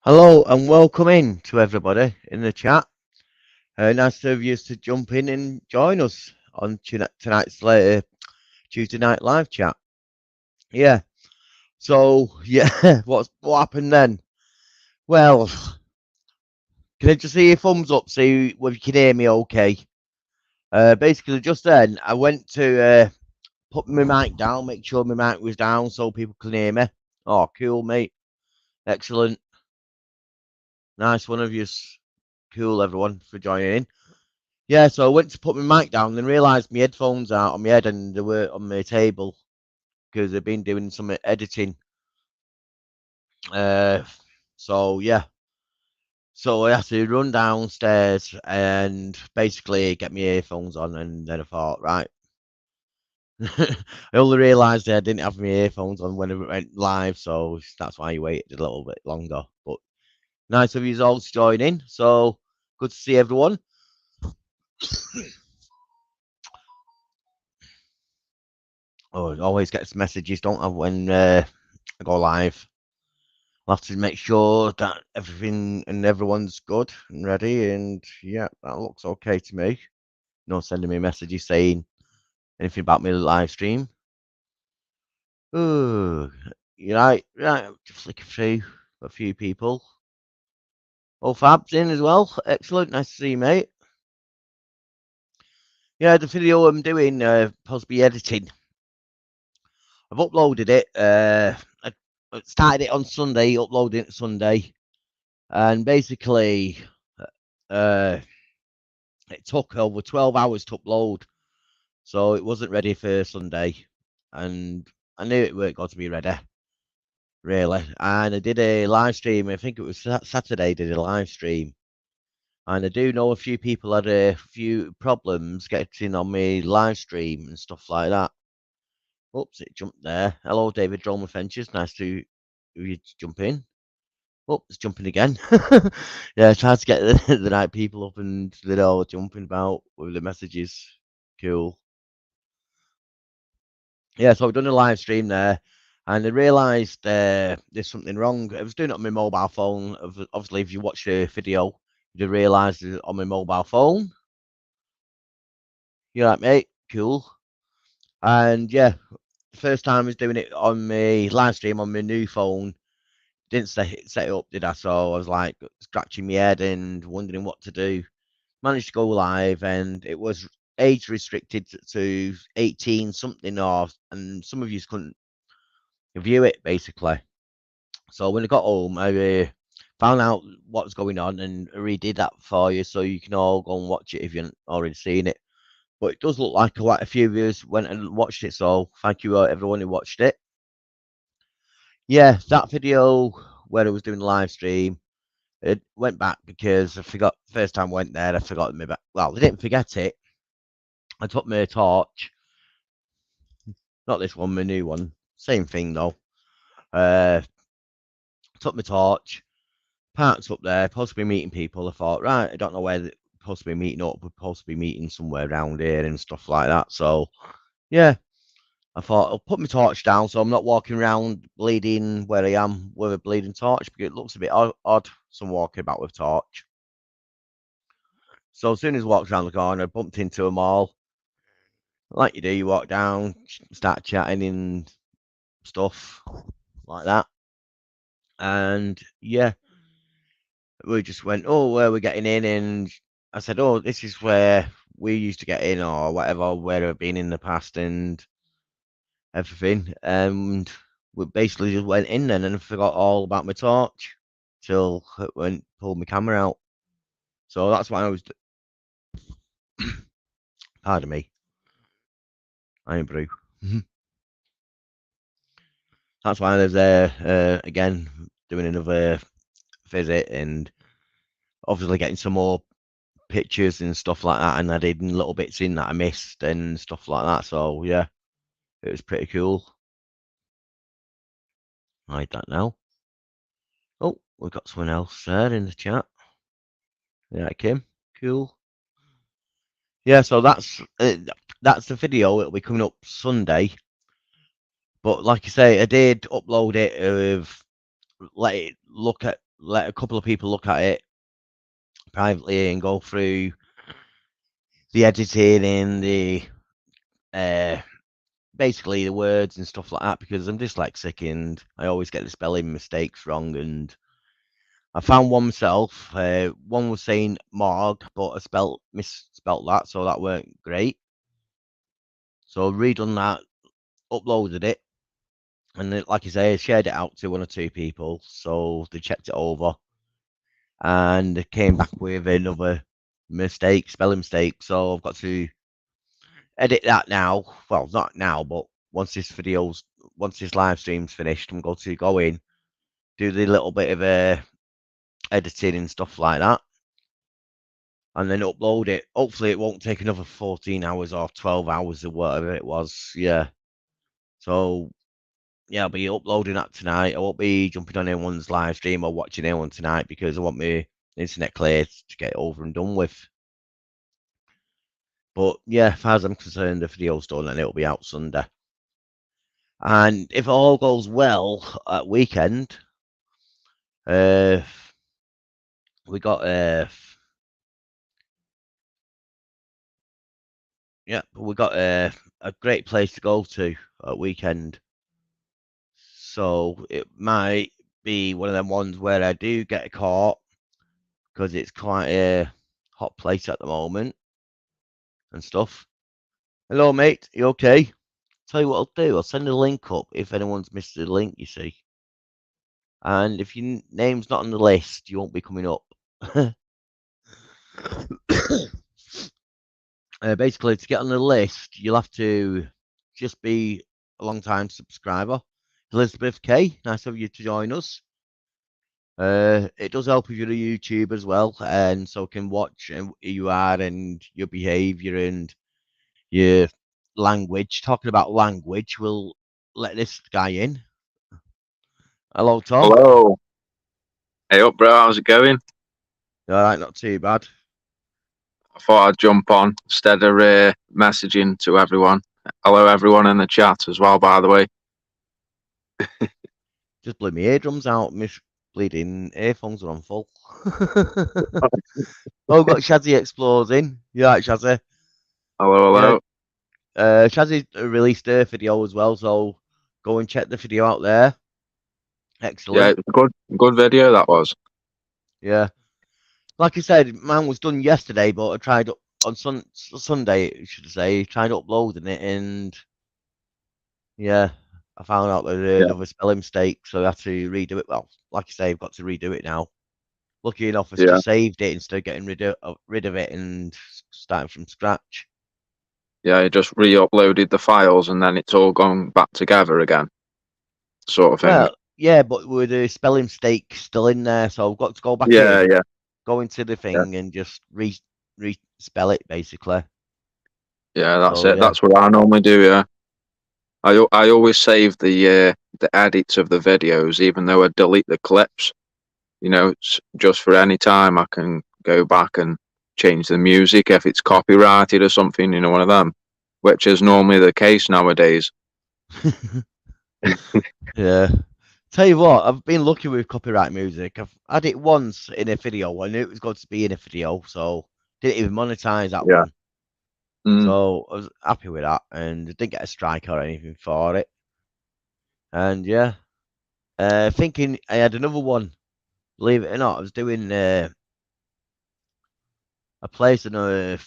Hello and welcome in to everybody in the chat. Nice of you to jump in and join us on tonight's Tuesday night live chat. Yeah. So yeah, what happened then? Well, can I just see your thumbs up, see if you can hear me okay? Basically, just then I went to put my mic down, make sure my mic was down so people can hear me. Oh, cool, mate. Excellent. Nice one of you. Cool, everyone, for joining in. Yeah, so I went to put my mic down and realised my headphones out on my head and they were on my table because I've been doing some editing. Uh, so yeah, so I had to run downstairs and basically get my earphones on, and then I thought, right. I only realised I didn't have my earphones on when I went live, so that's why I waited a little bit longer. But nice of you all to join in. So good to see everyone. Oh, it always gets messages, don't I, when I go live. I'll have to make sure that everything and everyone's good and ready. And yeah, that looks okay to me. No sending me messages saying anything about my live stream. Oh, right. Just flicking through a few people. Oh, Fab's in as well. Excellent. Nice to see you, mate. Yeah, the video I'm doing, possibly editing. I've uploaded it. I started it on Sunday, uploaded it Sunday, and basically, uh, it took over 12 hours to upload, so it wasn't ready for Sunday, and I knew it weren't going to be ready, really. And I did a live stream. I think it was Saturday. Did a live stream, and I do know a few people had a few problems getting on my live stream and stuff like that. Oops, it jumped there. Hello, David Droma Ventures. Nice to you to jump in. Oh, it's jumping again. Yeah, trying to get the right people up and they're all jumping about with the messages. Cool. Yeah, so I've done a live stream there, and I realised there's something wrong. I was doing it on my mobile phone. Obviously, if you watch the video, you'd realise it's on my mobile phone. You're right, mate. Cool. And yeah, the first time I was doing it on my live stream on my new phone, didn't set it up, did I? So I was like scratching my head and wondering what to do. Managed to go live, and it was age restricted to 18 something, or and some of you couldn't view it basically. So when I got home, I found out what was going on and redid that for you, so you can all go and watch it if you haven't already seen it. But it does look like quite a few viewers went and watched it, so thank you everyone who watched it. Yeah, that video where I was doing the live stream, it went back because I forgot. First time I went there, I forgot my back. Well, I didn't forget it. I took my torch, not this one, my new one. Same thing though. Uh, took my torch, parked up there, supposed to be meeting people. I thought, right, I don't know where they're supposed to be meeting up. We're supposed to be meeting somewhere around here and stuff like that. So, yeah, I thought I'll put my torch down so I'm not walking around bleeding where I am with a bleeding torch because it looks a bit odd, some walking about with torch. So as soon as I walked around the corner, I bumped into them all. Like you do, you walk down, start chatting and stuff like that. And yeah, we just went, oh, where we're getting in, and I said, oh, this is where we used to get in, or whatever, where I've been in the past, and everything. And we basically just went in then, and I forgot all about my torch till I went pulled my camera out. So that's why I was. Pardon me, I am brew. That's why I was there again, doing another visit, and obviously getting some more pictures and stuff like that, and adding little bits in that I missed and stuff like that. So yeah, it was pretty cool. Hide that now. Oh, we've got someone else there in the chat. Yeah, Kim. Cool. Yeah, so that's the video. It'll be coming up Sunday. But like I say, I did upload it. Let it look at let a couple of people look at it privately and go through the editing and the uh, basically the words and stuff like that because I'm dyslexic and I always get the spelling mistakes wrong. And I found one myself. One was saying morgue, but I misspelt that, so that weren't great. So redone that, uploaded it, and like I say, I shared it out to one or two people, so they checked it over and they came back with another mistake, spelling mistake. So I've got to edit that now. Well, not now, but once this live stream's finished, I'm going to go in, do the little bit of editing and stuff like that, and then upload it. Hopefully, it won't take another 14 hours or 12 hours or whatever it was. Yeah. So yeah, I'll be uploading that tonight. I won't be jumping on anyone's live stream or watching anyone tonight because I want my internet cleared to get it over and done with. But yeah, as far as I'm concerned, the video's done and it'll be out Sunday. And if all goes well at weekend, uh, we got a great place to go to at weekend. So it might be one of them ones where I do get caught because it's quite a hot place at the moment and stuff. Hello, mate. You okay? Tell you what I'll do. I'll send a link up if anyone's missed the link, you see. And if your name's not on the list, you won't be coming up. Basically, to get on the list, you'll have to just be a long time subscriber. Elizabeth K, nice of you to join us. It does help if you're a YouTube as well, and so can watch who you are and your behaviour and your language. Talking about language, we'll let this guy in. Hello, Tom. Hello. Hey up, bro. How's it going? All right, not too bad. I thought I'd jump on instead of messaging to everyone. Hello, everyone in the chat as well, by the way. Just blew my eardrums out. My bleeding earphones are on full. Oh, got Shazzy Explores in. You right, Shazzy? Hello, Yeah. hello. Shazzy released a video as well, so go and check the video out there. Yeah, Excellent. it was good video that was. Yeah. Like I said, mine was done yesterday, but I tried on Sunday, should I say, tried uploading it, and yeah, I found out that Yeah, another spelling mistake, so I have to redo it. Well, like I say, I've got to redo it now. Lucky enough, I yeah, just saved it instead of getting rid of it and starting from scratch. yeah. He just re-uploaded the files and then it's all gone back together again, sort of thing. Well, yeah, but with the spelling mistake still in there, so I've got to go back Yeah, in, yeah, go into the yeah, thing, and just re-spell it basically. yeah. That's So it. yeah, That's what I normally do. Yeah, I always save the edits of the videos, even though I delete the clips. Just for any time I can go back and change the music if it's copyrighted or something, one of them, which is normally the case nowadays. yeah. Tell you what, I've been lucky with copyright music. I've had it once in a video. I knew it was going to be in a video, so didn't even monetize that Yeah. one. Mm. So I was happy with that, and didn't get a strike or anything for it. And yeah, thinking I had another one. Believe it or not, I was doing a place in a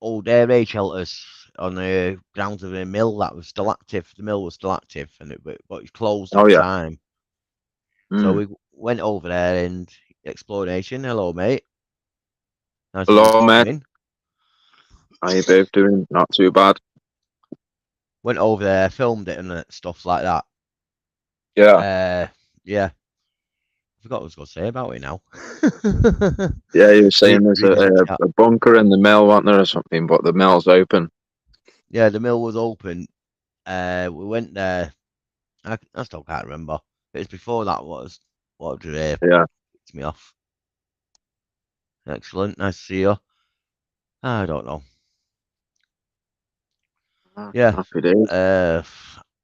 old air raid shelters on the grounds of a mill that was still active. The mill was still active, and but it was closed at Oh the yeah. time. So Mm. we went over there and exploration. Hello, mate. Nice of you Hello, to come mate. in. How you both doing? Not too bad. Went over there, filmed it and stuff like that. Yeah. Uh, yeah. I forgot what I was going to say about it now. Yeah, you were saying there's Reading the chat. a bunker in the mill, wasn't there, or something? But the mill's open. Yeah, the mill was open. We went there. I still can't remember. It was before that was what Yeah. picked me off. Excellent. Nice to see you. I don't know. Yeah. Happy days. Uh,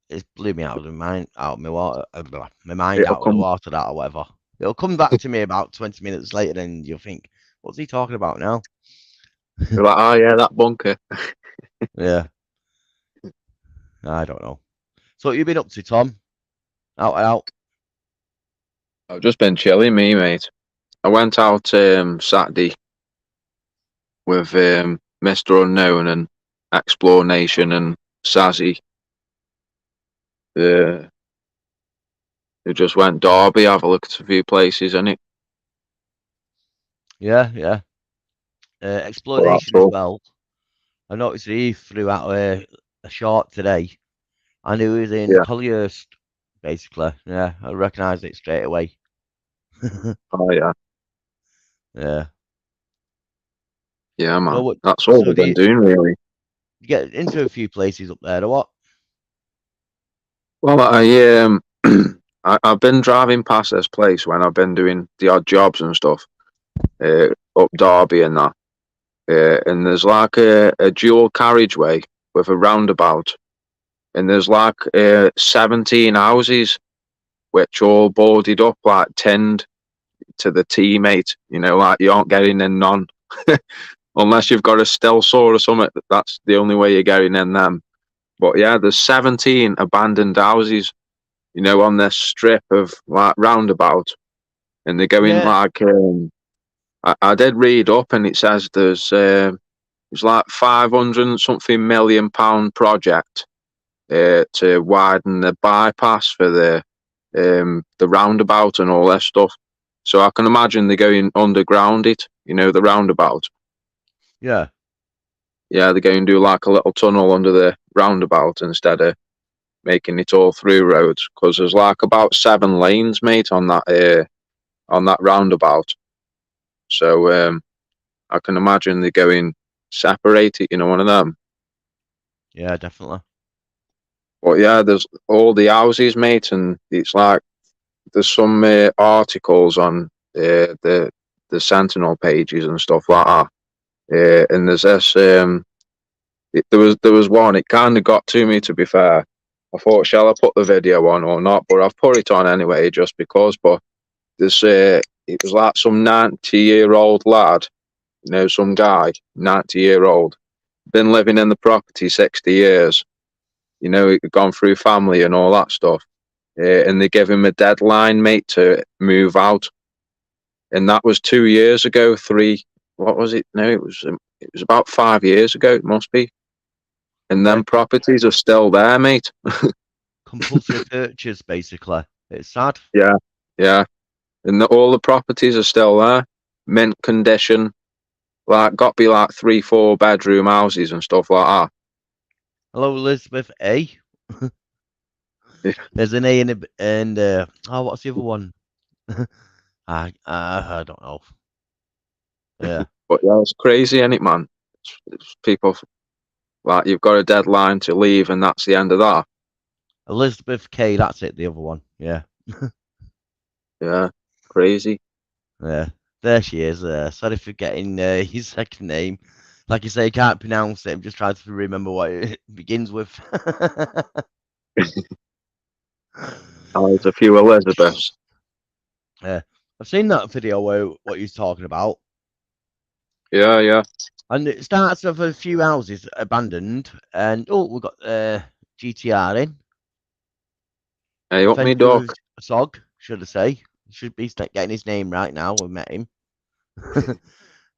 it blew me out of my mind, out of my water, my mind It'll out of the come. water, that or whatever. It'll come back to me about 20 minutes later, and you'll think, what's he talking about now? You're like, oh yeah, that bunker. Yeah, I don't know. So what you been up to, Tom? Out and out. I've just been chilling, me mate. I went out Saturday with Mr. Unknown and Explore Nation and Sazzy. Uh, who just went Derby, have a look at a few places, and it. Yeah, yeah. Well, that's Explanation as all. well. I noticed he threw out a short today, and it was in Yeah. Collyhurst, basically. Yeah, I recognised it straight away. Oh yeah. Yeah. Yeah, So man. what? That's all So we've do been you doing, really. get into a few places up there, or what? Well, I've been driving past this place when I've been doing the odd jobs and stuff, up Derby and that. And there's like a dual carriageway with a roundabout, and there's like 17 houses which all boarded up, like tinned to the T, mate. You know, like you aren't getting in none unless you've got a still saw or something. That's the only way you're getting in them. But yeah, there's 17 abandoned houses, you know, on this strip of like roundabout, and they're going Yeah, like. I did read up, and it says it's like 500 and something £1 million project to widen the bypass for the roundabout and all that stuff. So I can imagine they're going underground it, you know, the roundabout. yeah, Yeah, they're going to do like a little tunnel under the roundabout instead of making it all through roads, because there's like about 7 lanes, mate, on that roundabout. So I can imagine they're going separate it, you know, one of them. yeah, definitely. But yeah, there's all the houses, mate, and it's like there's some articles on the Sentinel pages and stuff like that. And there's this. There was one. It kind of got to me, to be fair. I thought, shall I put the video on or not? But I've put it on anyway, just because. But there's it was like some 90-year-old lad, you know, some guy, 90-year-old, been living in the property 60 years. You know, he'd gone through family and all that stuff. And they give him a deadline, mate, to move out. And that was 2 years ago. What was it? No, it was about 5 years ago. It must be. And Yeah, them properties are still there, mate. compulsory purchase, basically. It's sad. Yeah, yeah. And all the properties are still there, mint condition. Like, got to be like 3, 4 bedroom houses and stuff like Hello, Elizabeth A. that. There's an A and oh, what's the other one? I don't know. Yeah, But yeah, it's crazy, ain't it, man? It's people like you've got a deadline to leave, and that's the end of that. Elizabeth K. That's it. The other one. Yeah, Yeah, crazy. yeah. There she is. Sorry for getting his second name. Like you say, you can't pronounce it. I'm just trying to remember what it begins with. There's a few Elizabeths. Yeah, I've seen that video where what you're talking about, Yeah, yeah. and it starts with a few houses abandoned, and oh, we've got GTR in. Hey, up me Fender duck. of Sog, should I say? Should be getting his name right now. We met him.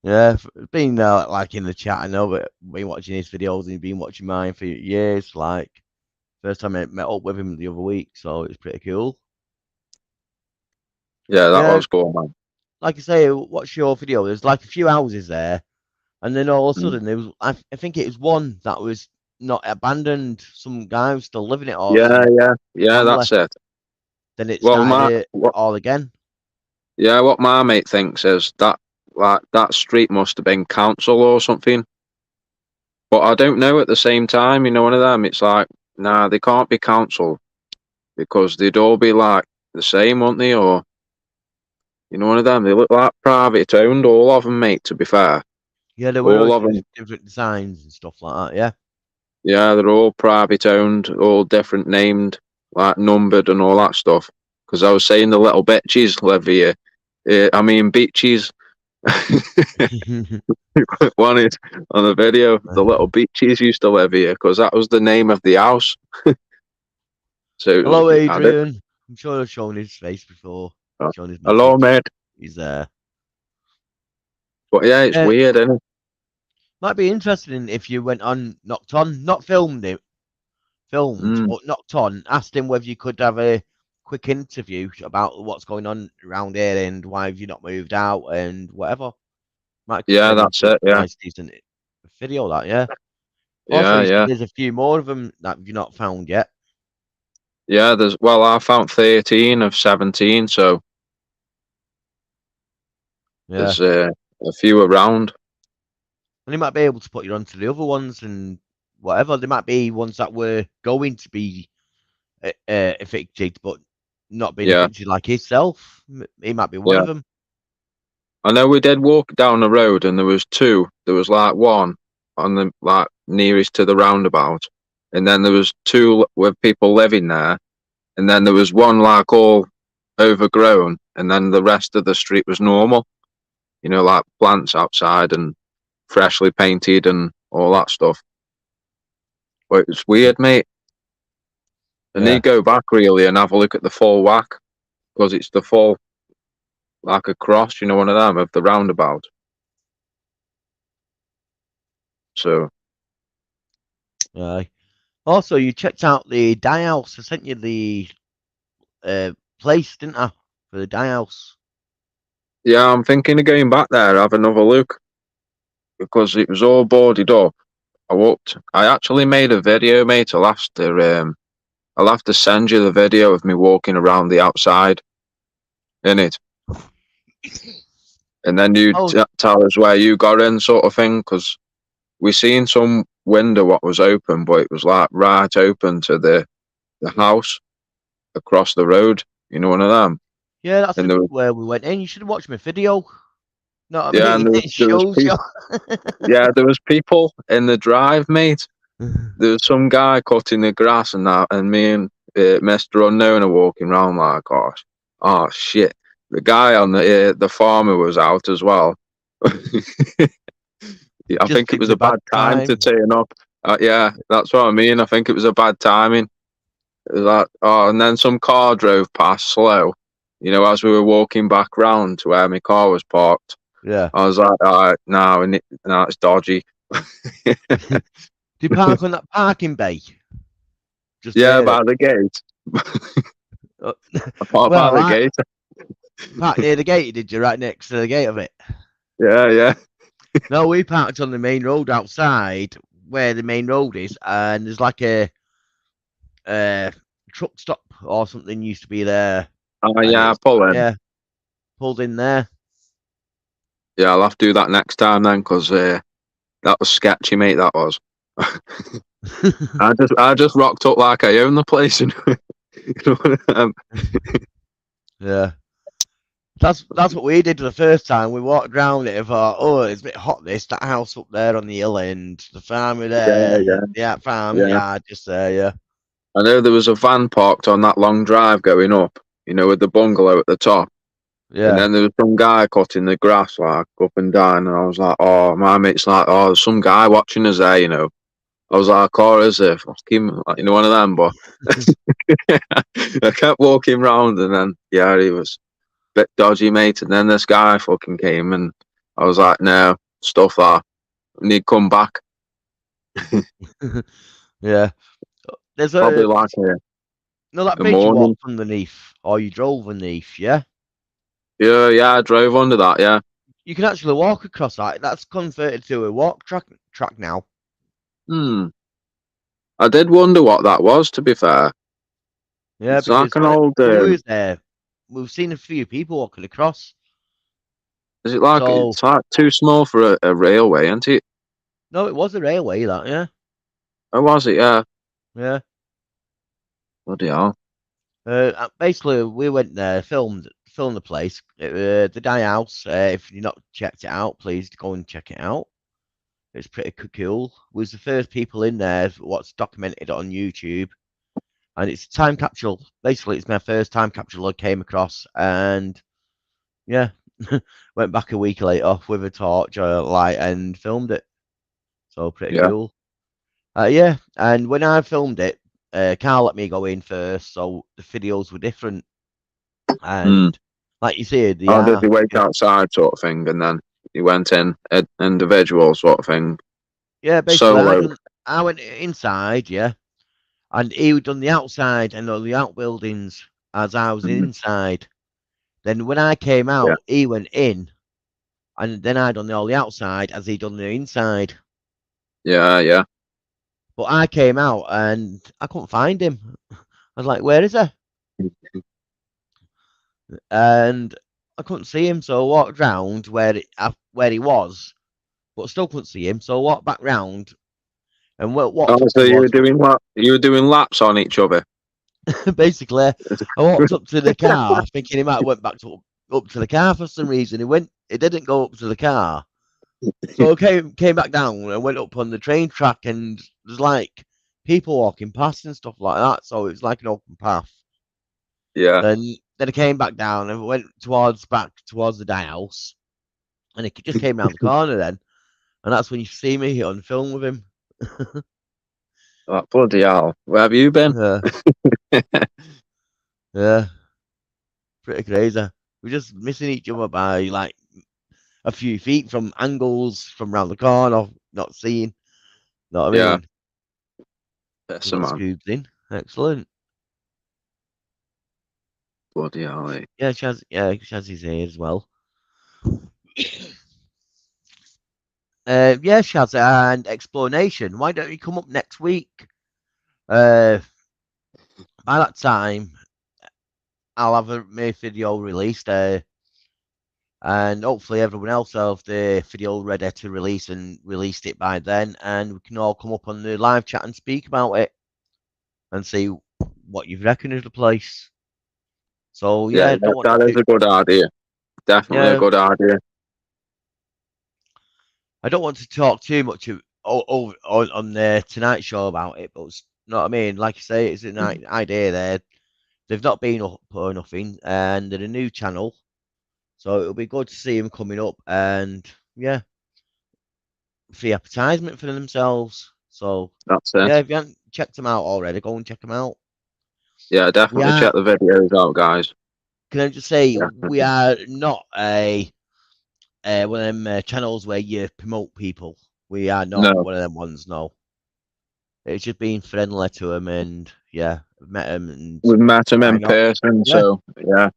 Yeah, been like in the chat. I know, but been watching his videos and been watching mine for years. Like first time I met up with him the other week, so it's pretty cool. Yeah, that Yeah, was cool, man. like I say, watch your video. There's like a few houses there, and then all of a Mm. sudden there was. I think it was one that was not abandoned. Some guy was still living it, or Yeah, some yeah, yeah. family. That's it. Then it Well, started it all again. what my mate thinks is that like that street must have been council or something. But I don't know at the same time. You know, one of them. It's like, nah, they can't be council because they'd all be like the same, wouldn't they? Or you know, one of them. They look like private owned, all of them, mate. To be fair, Yeah, there were all a of few them. different designs and stuff like that. Yeah. Yeah, they're all private owned, all different named, like numbered and all that stuff. because I was saying the little bitches live here. I mean, bitches. Wanted on the video, the little bitches used to live here because that was the name of the house. So Hello, I did. Adrian. I'm sure I've shown his face before. Shown his Hello, message. mate. He's there. But yeah, it's weird, isn't it? Might be interesting if you went on, knocked on, not filmed it, but knocked on, asked him whether you could have a quick interview about what's going on around here and why have you not moved out and whatever. Might Yeah, turn that's into it. a Yeah, nice, decent video, that, yeah. Also, yeah, you said yeah, there's a few more of them that you've not found yet. yeah. I found 13 of 17, so Yeah. there's a few around. And they might be able to put you onto the other ones and whatever. There might be ones that were going to be affected, but not being Yeah, affected like himself. He might be one yeah. of them. I know we did walk down the road, and there was two. There was like one on the like nearest to the roundabout, and then there was two with people living there, and then there was one like all overgrown, and then the rest of the street was normal. You know, like plants outside and freshly painted and all that stuff. But it's weird, mate. I need Yeah. to go back really and have a look at the full whack because it's the full like a cross, you know, one of them of the roundabout. So Also, you checked out the dye house. I sent you the place, didn't I, for the dye house? yeah, I'm thinking of going back there, have another look because it was all boarded up. I walked. I actually made a video, mate. I'll have to send you the video of me walking around the outside in it, and then you Oh, tell us where you got in, sort of thing. Because we seen some window what was open, but it was like right open to the house across the road. You know, one of them. yeah, that's And there was where we went in. You should have watched my video. Know what I yeah, mean? and It there was shows you. people. Yeah, there was people in the drive, mate. There was some guy cutting the grass and that, and me and Mr. Unknown are walking around like, oh shit. The guy on the farmer was out as well. I Just think it picked was a a bad bad time to time. turn up. Yeah, that's what I mean. I think it was a bad timing. It was like, oh, and then some car drove past slow. You know, as we were walking back round to where my car was parked, Yeah. I was like, all right, now it's dodgy. Do you park on that parking bay? Just Yeah, near it. by the gate. Uh, I parked by well, the I gate. parked near the gate, did you? Right next to the gate of it. Yeah, yeah. No, we parked on the main road outside where the main road is, and there's like a truck stop or something used to be there, Oh, and yeah, it's pull in. yeah pulled in there. Yeah, I'll have to do that next time then, because that was sketchy, mate. That was. I just rocked up like I own the place, and you know, Yeah, that's what we did the first time. We walked around it and thought, oh, it's a bit hot. That house up there on the hill and the farmer yeah, there, yeah, yeah, farm, yeah. yeah, just there, yeah, I know there was a van parked on that long drive going up, you know, with the bungalow at the top, and yeah. then there was some guy cutting the grass like up and down, and I was like, oh, my mate's like, oh, there's some guy watching us there, you know. I was like, oh, is there? Fucking, like, you know, one of them, but I kept walking round, and then yeah, he was a bit dodgy, mate. And then this guy fucking came, and I was like, no, stuff that. I need to come back. Yeah. There's Probably like that a bridge you morning. walked underneath, or you drove underneath, yeah? Yeah, yeah, I drove under that. Yeah. You can actually walk across that. That's converted to a walk track now. Hmm. I did wonder what that was. To be fair, Yeah, it's like because an old. when we was there, we've seen a few people walking across. Is it like So it's like too small for a railway, isn't it? no, it was a railway, that, yeah. Or was it? Yeah. Yeah. Bloody hell. Basically, we went there, filmed the place, the Dye House. If you've not checked it out, please go and check it out. It's pretty cool. We was the first people in there. What's documented on YouTube, and it's a time capsule. Basically, it's my first time capsule I came across, and yeah, went back a week later with a torch or a light and filmed it. So pretty Yeah. cool. Yeah, and when I filmed it, Carl let me go in first, so the videos were different. Mm. And like you said, they Oh, did are, you wait yeah, outside sort of thing, and then you went in individual sort of thing, yeah. Basically, solo? I went inside, yeah, and he done the outside and all the outbuildings as I was Mm. inside. Then when I came Yeah, out, he went in, and then I done all the outside as he done the inside. yeah, yeah. But I came out and I couldn't find him. I was like, "Where is he?" And I couldn't see him, so I walked round where he was, but still couldn't see him. So I walked back round and Oh, walked up so towards. you were doing laps on each other. Basically, I walked up to the car, thinking he might have went back up to the car for some reason. He didn't go up to the car, so I came back down and went up on the train track, and there's like people walking past and stuff like that. So it's like an open path. Yeah. Then I came back down and went back towards the dye house, and he just came round the corner then. And that's when you see me on film with him. Oh, bloody hell. Where have you been? Yeah, yeah, pretty crazy. We're just missing each other by like a few feet from angles from round the corner, not seeing. Know what I Yeah, mean? We that's a got man. Scoobs in. Excellent. Bloody hell. Eh? Shazzy's here as well. Yeah, Shaz and Explanation. Why don't you come up next week? Uh, by that time, I'll have my video released. And hopefully everyone else will have the video ready to release and released it by then, and we can all come up on the live chat and speak about it and see what you reckon of the place. So Yeah, yeah, don't want that is to. a good idea. Definitely a Yeah, good idea. I don't want to talk too much over on the Tonight Show about it, but you know what I mean. Like you say, it's an Mm. idea there. They've not been up or nothing, and they're a new channel, so it'll be good to see them coming up and yeah, free advertisement for themselves. So That's it. yeah, if you haven't checked them out already, go and check them out. Yeah, We definitely are. check the videos out, guys. Can I just say we Definitely. are not a one of them channels where you promote people. We are not No, one of them ones. No, it's just being friendly to them and yeah, I've met them and we've met him why in not? person, Yeah, so yeah,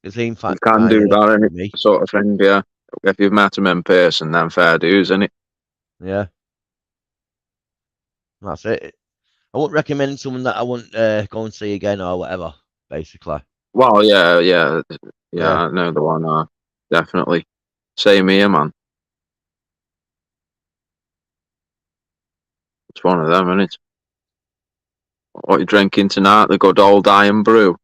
it seemed you can fine do that any to me. sort of thing. Yeah, if you've met him in person, then fair dues, isn't it? Yeah, that's it. I wouldn't recommend someone that I wouldn't go and see again or whatever. Basically, Well, yeah, yeah, yeah. yeah. I know the one. Definitely. Same here, man. It's one of them, isn't it? What you drinking tonight? The good old iron brew.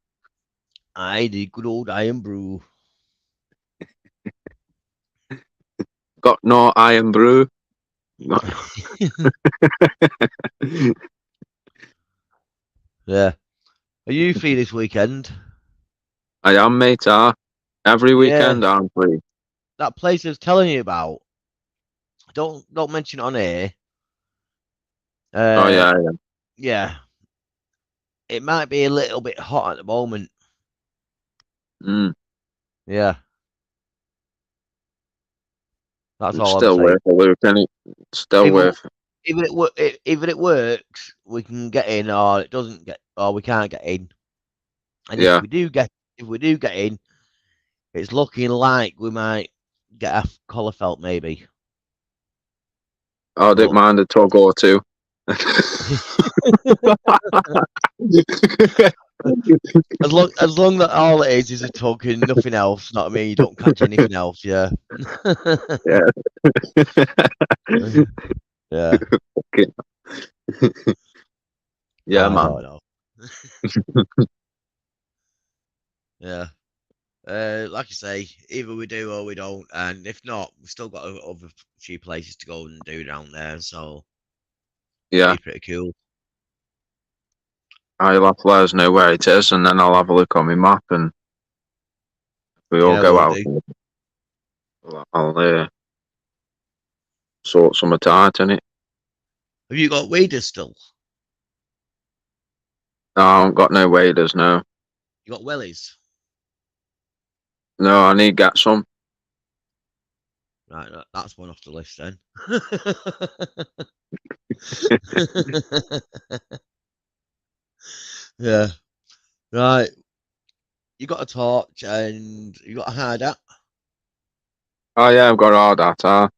I the good old iron brew. Got no iron brew. Yeah. Are you free this weekend? I am, mate. Every Yeah, weekend I'm free. that place I was telling you about. Don't mention it on here. Oh Uh, yeah, yeah. yeah, it might be a little bit hot at the moment. Mm. Yeah, that's It's all I'm still saying. worth a look, isn't it? Still Either worth. either it works, we can get in, or it doesn't get, or we can't get in. And Yeah. if we do get in, it's looking like we might get a collar felt maybe. I don't But mind a tug or two. as long that all it is a tug and nothing else, not me. You don't catch anything else, yeah. Yeah. Yeah, Okay. Yeah, I man. don't know. Yeah. Like I say, either we do or we don't, and if not, we've still got other few places to go and do down there, so Yeah. be pretty cool. I'll have to let us know where it is, and then I'll have a look on my map, and we all Yeah, go will out. do. I'll sort some tight in it. Have you got waders still? No, I haven't got no waders, no. You got wellies? No, I need to get some. Right, that's one off the list then. Yeah. Right. You got a torch and you got a hard hat. Oh yeah, I've got all that.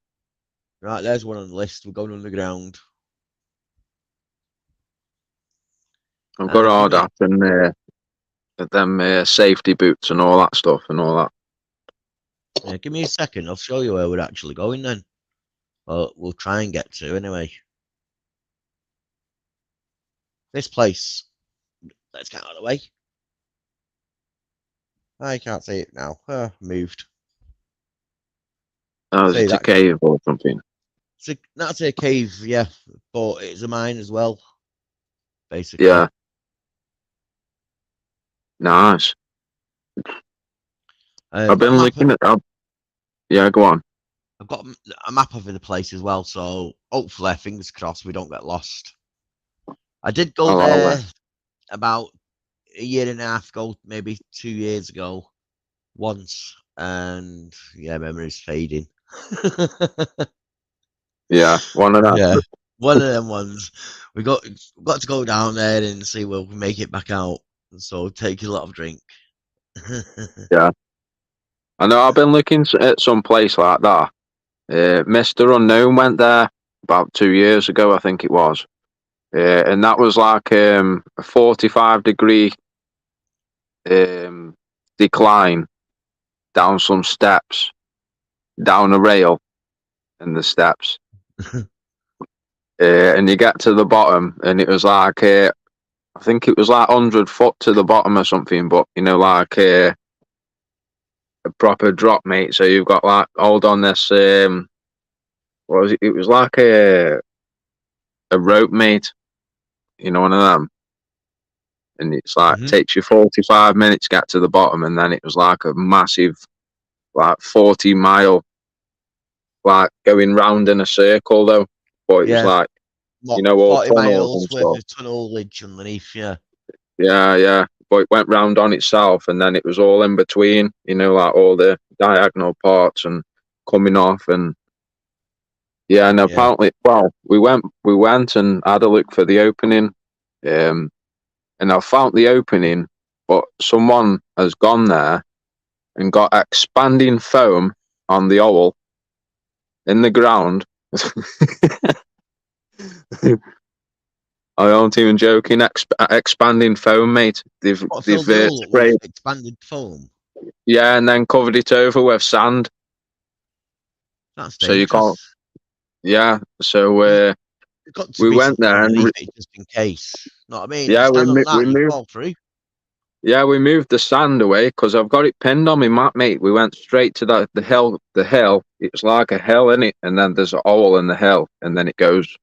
Right, there's one on the list. We're going underground. I've got all Give me that, and them safety boots and all that stuff and all that. give me a second. I'll show you where we're actually going then. Well, we'll try and get to anyway. This place. Let's get out of the way. I can't see it now. Moved. Oh, See it's a that? cave or something. That's a cave, yeah, but it's a mine as well, basically. Yeah, nice. I've Got a been map. looking at. Yeah, go on. I've got a map of the place as well, so hopefully, fingers crossed, we don't get lost. I did go I'll there about a year and a half ago, maybe 2 years ago, once, and yeah, memory's fading. yeah, one of them. Yeah, one of them ones. We got to go down there and see where we can make it back out. So take a lot of drink. Yeah, I know. I've been looking at some place like that. Mister Unknown went there about 2 years ago, I think it was. And that was like a 45-degree decline down some steps, down a rail and the steps. And you get to the bottom, and it was like, I think it was like 100 foot to the bottom or something, but like a proper drop, mate. So you've got like, hold on, this, what was it? It was like a rope, mate, one of them. And it's like, takes you 45 minutes to get to the bottom, and then it was like a massive, like 40-mile, like going round in a circle though. But it was Yeah, like, what, all 40 tunnels miles and worth stuff. of tunnelage underneath you. Yeah, yeah. But it went round on itself, and then it was all in between, like all the diagonal parts and coming off, and yeah. And Yeah. apparently, well, we went and had a look for the opening, and I found the opening, but someone has gone there and got expanding foam on the hole in the ground. I aren't even joking. Expanding foam, mate. They've What filled the hole up with sprayed, expanded foam? yeah, and then covered it over with sand. That's So you can't. dangerous. Yeah. So There's got to we be went something there and underneath it just in case. Know what I mean? You yeah, stand on we that, you moved. fall through. Yeah, we moved the sand away because I've got it pinned on my map, mate. We went straight to the hill. The hill. It's like a hill in it, and then there's a hole in the hill, and then it goes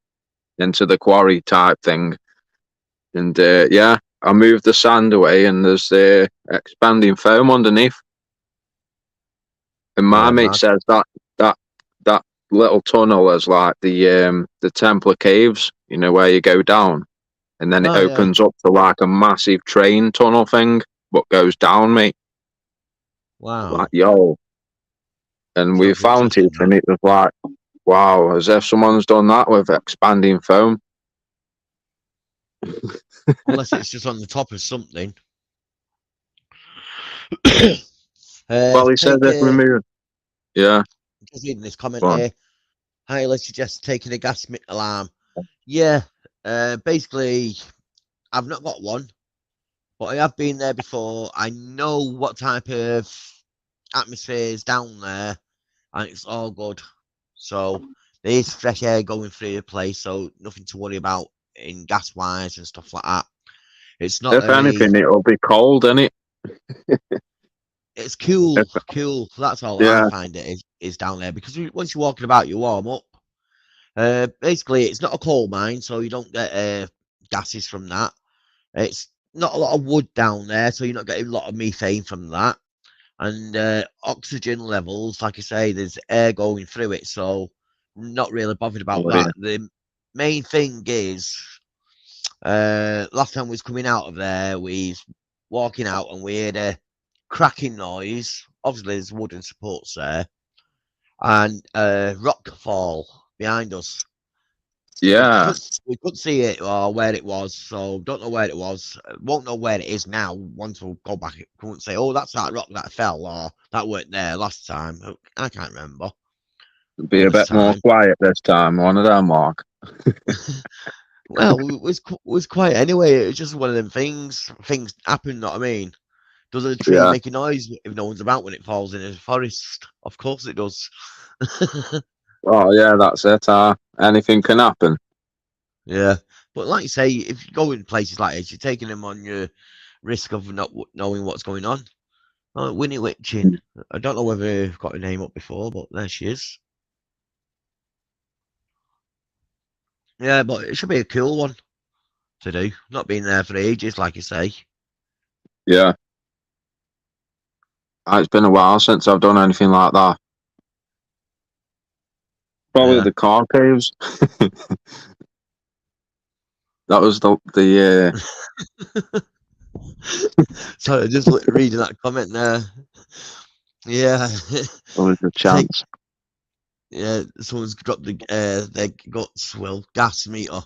into the quarry type thing. And yeah, I moved the sand away, and there's expanding foam underneath. And my Yeah, mate mad. says that little tunnel is like the Templar Caves, where you go down, and then it Oh, yeah. opens up to like a massive train tunnel thing, but goes down, mate. Wow. Like yo, and we Sounds found it, interesting, that. and it was like, wow, as if someone's done that with expanding foam. Unless it's just on the top of something. Well, he said Take if we move, yeah, just reading this comment go on. here. Highly suggest taking a gas alarm. Yeah, basically, I've not got one, but I have been there before. I know what type of atmosphere is down there, and it's all good. So there is fresh air going through the place, so nothing to worry about in gas wires and stuff like that. It's not If anything, it'll be cold, innit? it's cool, If, cool. That's all I yeah, find is down there because once you're walking about, you warm up. Basically, it's not a coal mine, so you don't get gases from that. It's not a lot of wood down there, so you're not getting a lot of methane from that. And oxygen levels, like I say, there's air going through it, so not really bothered about Oh, yeah. that. The main thing is, last time we was coming out of there, we was walking out and we heard a cracking noise. Obviously, there's wooden supports there, and rock fall behind us. Yeah, We could see it or where it was, so don't know where it was. Won't know where it is now. Once we'll go back, we won't say, "Oh, that's that rock that fell," or "That weren't there last time." I can't remember. be But a this bit more time, quiet this time. One of them, Mark. well, it was quiet anyway. It was just one of them things. Things happen. Know what I mean? Does a tree Yeah. make a noise if no one's about when it falls in a forest? Of course it does. Oh, yeah, that's it. Anything can happen. Yeah, but like you say, if you go in places like this, you're taking them on your risk of not knowing what's going on. Oh, Winnie Witchin. I don't know whether I've got her name up before, but there she is. Yeah, but it should be a cool one to do. Not been there for ages, like you say. Yeah. It's been a while since I've done anything like that. Probably Yeah. the car caves. That was the So just reading that comment there. Yeah. always a Take. chance. Yeah, someone's dropped their guts will gas meter.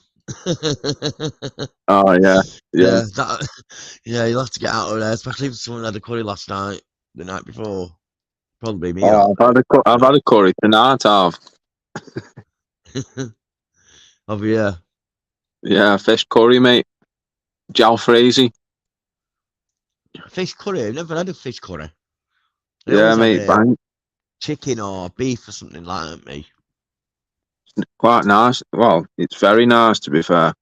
Oh yeah, yeah. Yeah, that. Yeah, you'll have to get out of there, especially if someone had a curry last night, the night before. Probably me that. Oh, I've had a curry tonight. I've Oh yeah. yeah, fish curry, mate. Jalfrezi. Fish curry. I've never had a fish curry. I Yeah, always have mate. a Bang. chicken or beef or something like that. Me. Quite nice. Well, it's very nice to be fair.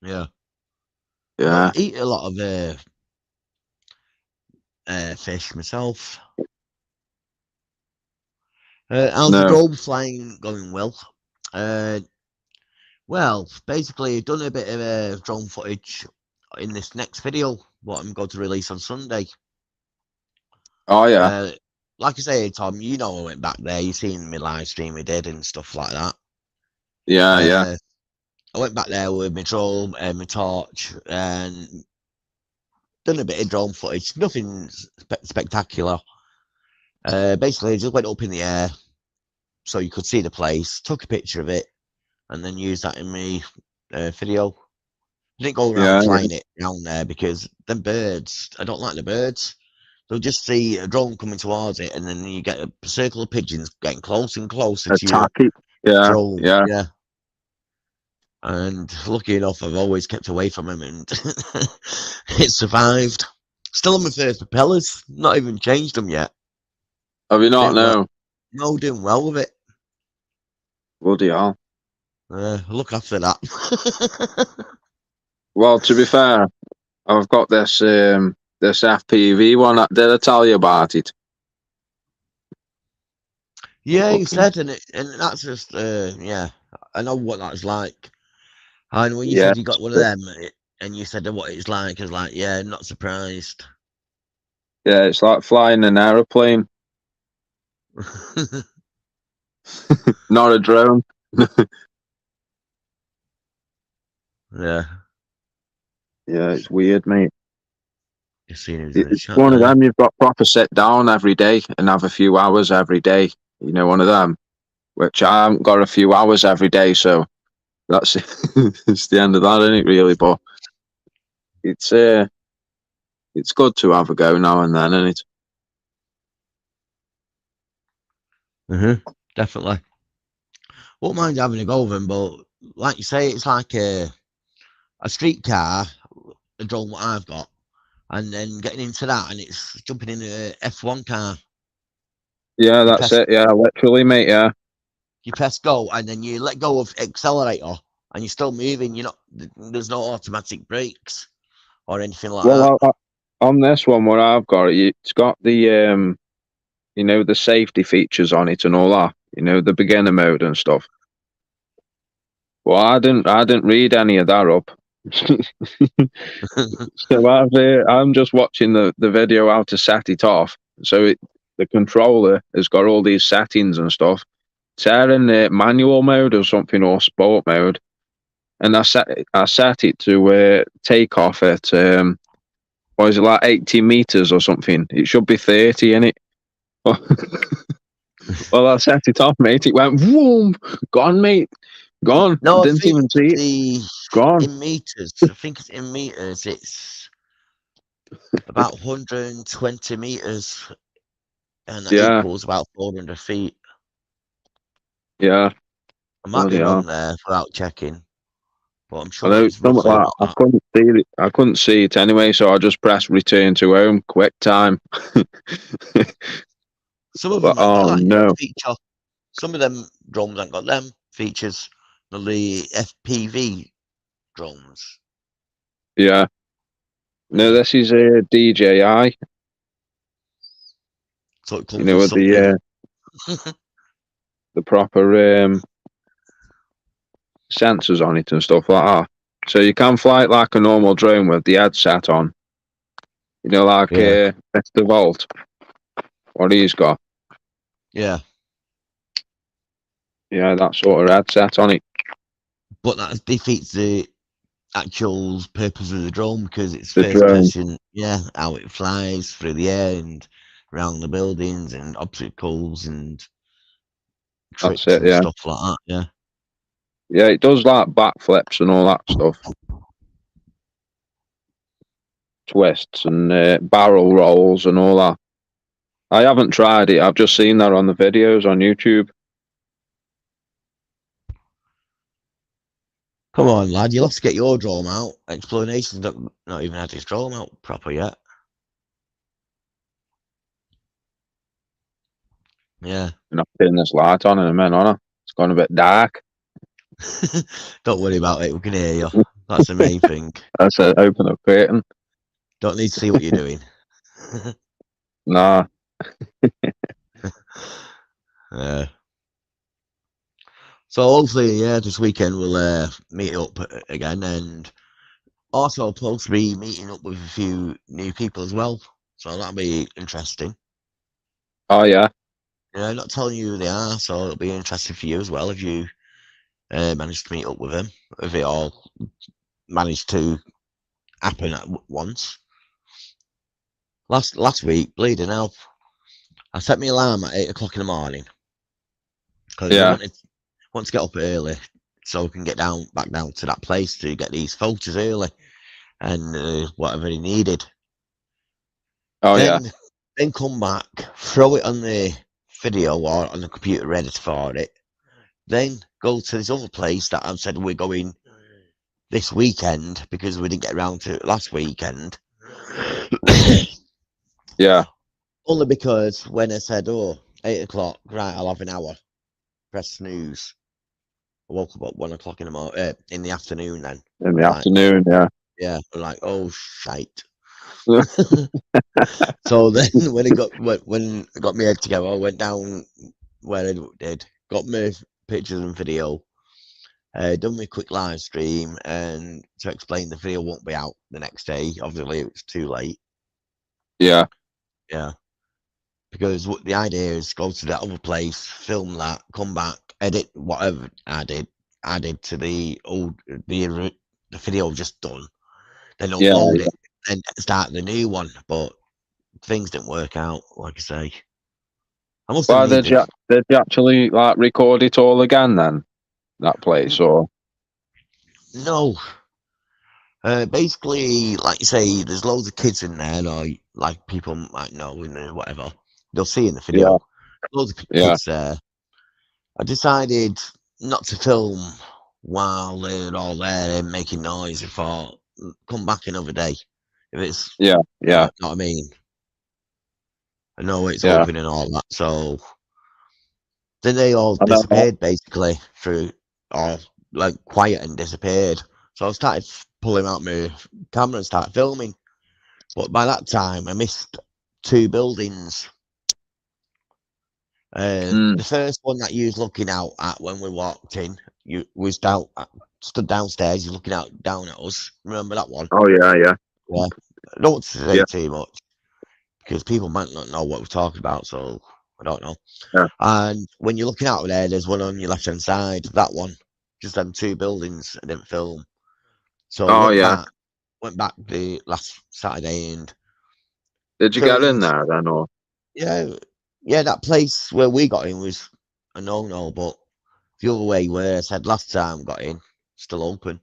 Yeah. Don't Yeah. eat a lot of fish myself. How's the No. drone flying going? Uh, well, basically, I've done a bit of drone footage in this next video, what I'm going to release on Sunday. Oh yeah. Uh, like I say, Tom, you know I went back there. You seen me live stream we did and stuff like that. Yeah, yeah. Uh, I went back there with my drone and my torch and done a bit of drone footage. Nothing spectacular. Basically, just went up in the air so you could see the place, took a picture of it, and then used that in my video. I didn't go around Yeah, flying it around there because them birds, I don't like the birds. They'll just see a drone coming towards it, and then you get a circle of pigeons getting closer and closer to your attack it. Yeah, drone. yeah. Yeah. And lucky enough, I've always kept away from them, and it survived. Still on my first propellers, not even changed them yet. Have you not? Doing well. No. No, doing well with it. Bloody hell. Look after that. Well, to be fair, I've got this FPV one. Did I tell you about it? Yeah, you Fucking said, and that's just yeah. I know what that's like. And when you yeah. said you got one of them, and you said what it's like, I was like, yeah, not surprised. Yeah, it's like flying an aeroplane, not a drone. Yeah, Yeah, it's weird, mate. just seeing who's in the It's chat one of there. them you've got proper sit down every day and have a few hours every day. You know, one of them. Which I haven't got a few hours every day, so that's it's the end of that, isn't it? Really, but it's good to have a go now and then, isn't it? Definitely. Won't mind having a go with them, but like you say, it's like a street car, a drone what I've got, and then getting into that, and it's jumping in a F1 car. Yeah, You that's press it. Yeah, literally, mate. Yeah. you press go, and then you let go of accelerator, and you're still moving. You're not. There's no automatic brakes or anything like that. Well, on this one, what I've got, it's got the you know, the safety features on it and all that. You know, the beginner mode and stuff. Well, I didn't read any of that up. So I'm just watching the video how to set it off. So the controller has got all these settings and stuff. Set in manual mode or something, or sport mode, and I set it to take off at what is it, like 80 meters or something? It should be 30 in it. Well, I set it off, mate. It went boom, gone, mate, gone. No, I Didn't think even see it. the Gone. in meters. I think it's in meters. It's about 120 meters, and that Yeah, equals about 400 feet. yeah. I might be Bloody hell. wrong there without checking, but I'm I sure know it's it's something roughly like about I that. couldn't see it. I couldn't see it anyway, so I just pressed return to home, quick time. Some of But them ain't got oh that no, feature. Some of them drones ain't got them features. The FPV drones. yeah. No, Yeah. this is a DJI. So it You comes know, with with something. the proper sensors on it and stuff like that. So you can fly it like a normal drone with the headset on. You know, like Yeah. Mr. Volt, what he's got. Yeah. Yeah, that sort of headset on it. But that defeats the actual purpose of the drone because it's The first drone. person. Yeah, how it flies through the air and around the buildings and obstacles and That's tricks it. and Yeah, stuff like that. Yeah. yeah. It does like backflips and all that stuff, twists and barrel rolls and all that. I haven't tried it. I've just seen that on the videos on YouTube. Come on, lad, you'll have to get your drone out. Explanation's not even had his drone out proper yet. Yeah. And I've turn this light on in a minute, on it. It's gone a bit dark. Don't worry about it. We can hear you. That's the main thing. I said, open the curtain. Don't need to see what you're doing. Nah, So hopefully, yeah, this weekend we'll meet up again, and also supposed to be meeting up with a few new people as well. So that'll be interesting. oh yeah, Yeah, not telling you who they are, so it'll be interesting for you as well if you manage to meet up with them. If it all managed to happen at once. Last week, bleeding hell, I set my alarm at 8 o'clock in the morning because I yeah, want to get up early so we can get back down to that place to get these photos early and whatever he needed. oh yeah, Then come back, throw it on the video or on the computer ready for it. Then go to this other place that I've said we're going this weekend because we didn't get around to it last weekend. yeah, Only because when I said, 8 o'clock, right, I'll have an hour, press snooze. I woke up at 1 o'clock in the afternoon then. in I the was like, afternoon, yeah. yeah, I'm like, oh, shite. So then when I got my head together, I went down where I did, got my pictures and video, done my quick live stream, and to explain the video won't be out the next day. Obviously, it was too late. Yeah, Yeah, because what the idea is go to that other place, film that, come back, edit whatever added to the video just done, then yeah. upload it, then start the new one. But things didn't work out, like I say. I must have Why did needed. you actually like record it all again then? That place or No. Basically, like you say, there's loads of kids in there, like people might know and whatever. They'll see in the yeah, video. Loads of yeah, kids there. I decided not to film while they're all there and making noise. I thought, come back another day. If it's, yeah, yeah, know what I mean? I know it's yeah. open and all that. So then they all I know. disappeared basically through, or like quiet and disappeared. So I started pulling out my camera and started filming. But by that time, I missed two buildings. Mm, The first one that you was looking out at when we walked in, you stood downstairs, you're looking out down at us. Remember that one? Oh yeah, yeah, Yeah. I don't want to say yeah, too much because people might not know what we're talking about, so I don't know. yeah. And when you're looking out there, there's one on your left hand side. That one, just them two buildings. I didn't film, so Oh yeah. went back the last Saturday and Did you get in filmed. there then, or? Yeah, yeah. That place where we got in was a no, but the other way where I said last time got in, still open.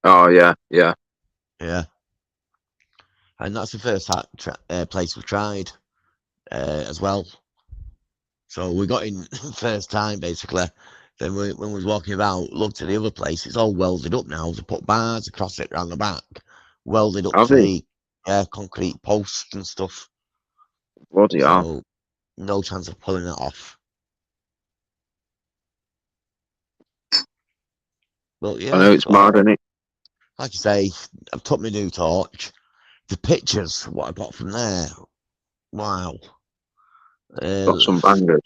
Oh yeah, yeah. Yeah, and that's the first place we've tried as well. So we got in first time basically. Then when we was walking about, looked at the other place. It's all welded up now. They put bars across it around the back, welded up Have to you? the concrete posts and stuff. Bloody hell. So no chance of pulling it off. But I yeah, know it's mad, so isn't it? like I say, I've took my new torch. The pictures, what I got from there, wow. Got Uh, some bangers.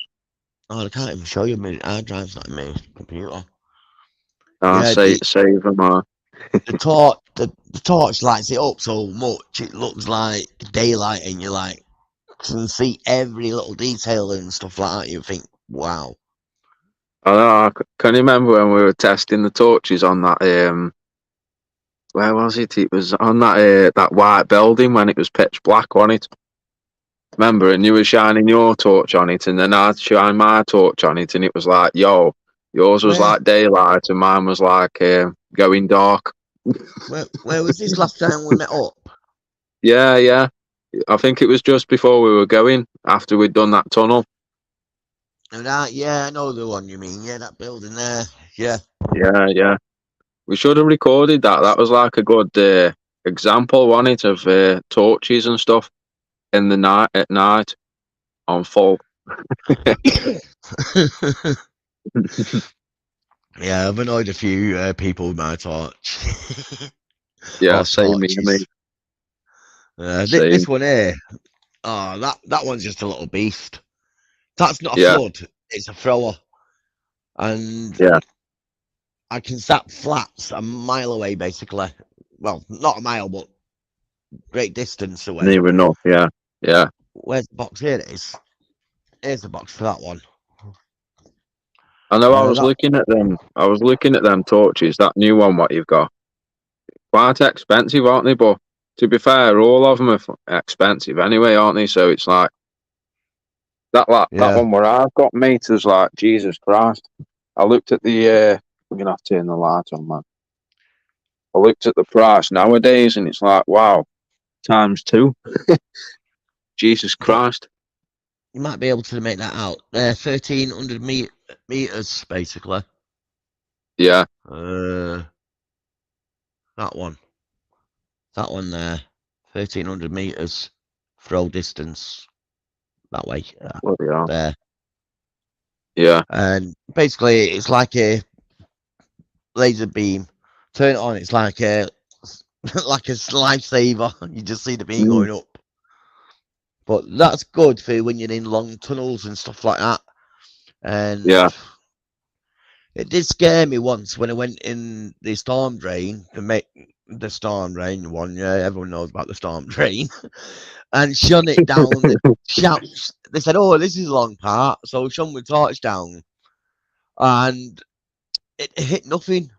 I can't even show you. My hard drive's not in my computer. I Yeah, say save them. the torch lights it up so much it looks like daylight, and you like can see every little detail and stuff like that. You think, wow. I know. Can you remember when we were testing the torches on that? Where was it? It was on that white building when it was pitch black on it. Remember, and you were shining your torch on it, and then I'd shine my torch on it, and it was like, yo, yours was Where like daylight, and mine was like going dark. where was this last time we met up? Yeah, yeah. I think it was just before we were going, after we'd done that tunnel. And yeah, I know the one you mean. Yeah, that building there. Yeah, Yeah, yeah. We should have recorded that. That was like a good example, wasn't it, of torches and stuff in the night at night on full. yeah. I've annoyed a few people with my torch Yeah, or same me, me, torches. same. This one here. Oh, that one's just a little beast. That's not a Yeah, flood. It's a thrower, and yeah. I can sap flats a mile away, basically. Well, not a mile, but great distance away. Near enough. Yeah, yeah. Where's the box? Here it is. Here's the box for that one. I know. I was That looking at them. I was looking at them torches. That new one, what you've got, quite expensive, aren't they? But to be fair, all of them are expensive anyway, aren't they? So it's like that yeah, one where I've got meters like Jesus Christ. I looked at the. I'm gonna have to turn the light on, man. I looked at the price nowadays, and it's like, wow, times two. Jesus you Christ. might be able to make that out. 1,300 meters, basically. Yeah. That one. That one there. 1,300 meters throw distance. That way. Bloody hell. There. Yeah. And basically, it's like a laser beam. Turn it on, it's like a like a lifesaver. You just see the beam Mm, going up. But that's good for when you're in long tunnels and stuff like that. yeah. And it did scare me once when I went in the storm drain to make the storm drain one. Yeah, everyone knows about the storm drain. And shone it down. They said, "Oh, this is a long part." So shone the torch down, and it hit nothing.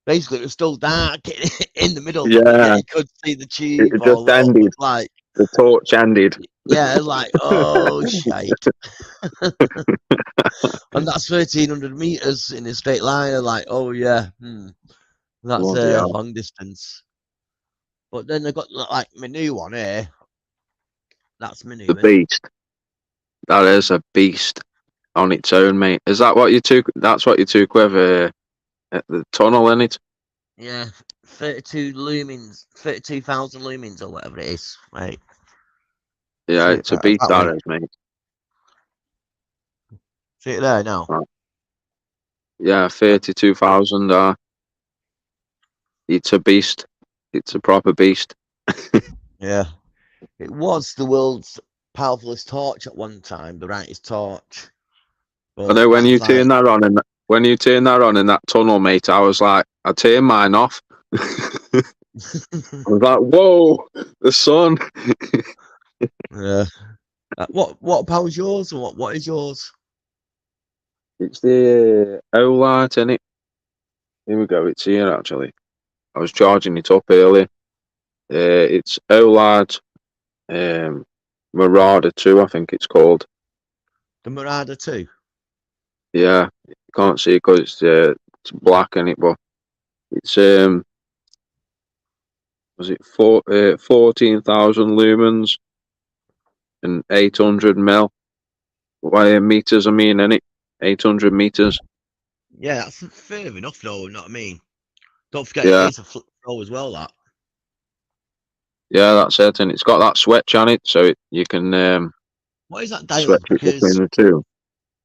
Basically, it was still dark in the middle, but yeah, Yeah. you could see the It tube just all up. ended. Like, The torch ended. yeah, like, oh shit. And that's 1,300 meters in a straight line. I'm like, oh yeah, that's Bloody a hell. long distance. But then I got like my new one here. That's my new The one. beast. That is a beast on its own, mate. Is that what you took? That's what you took with at the tunnel in it? Yeah, 32 lumens, 32,000 lumens or whatever it is. Right. Yeah, See it it's a beast, that that way. is, mate. See it there now. Right. Yeah, 32,000. It's a beast. It's a proper beast. Yeah. It was the world's powerfulest torch at one time, the brightest torch. I But know when that you was turn like, that on when you turn that on in that tunnel, mate, I was like, I turned mine off. I was like, whoa, the sun. Yeah. What power's yours? Or what is yours? It's the OLED, innit? Here we go. It's here actually. I was charging it up earlier. It's OLED Marauder 2, I think it's called. The Marauder 2? Yeah, you can't see it because it's black in it, but it's was it 14,000 lumens and 800 meters? I mean, in it 800 meters. Yeah, that's fair enough, though. You know what I mean? Don't forget it Yeah, is a flip throw as well. That. yeah, that's it, and it's got that switch on it, so you can What is that dial? switch it between Because the two.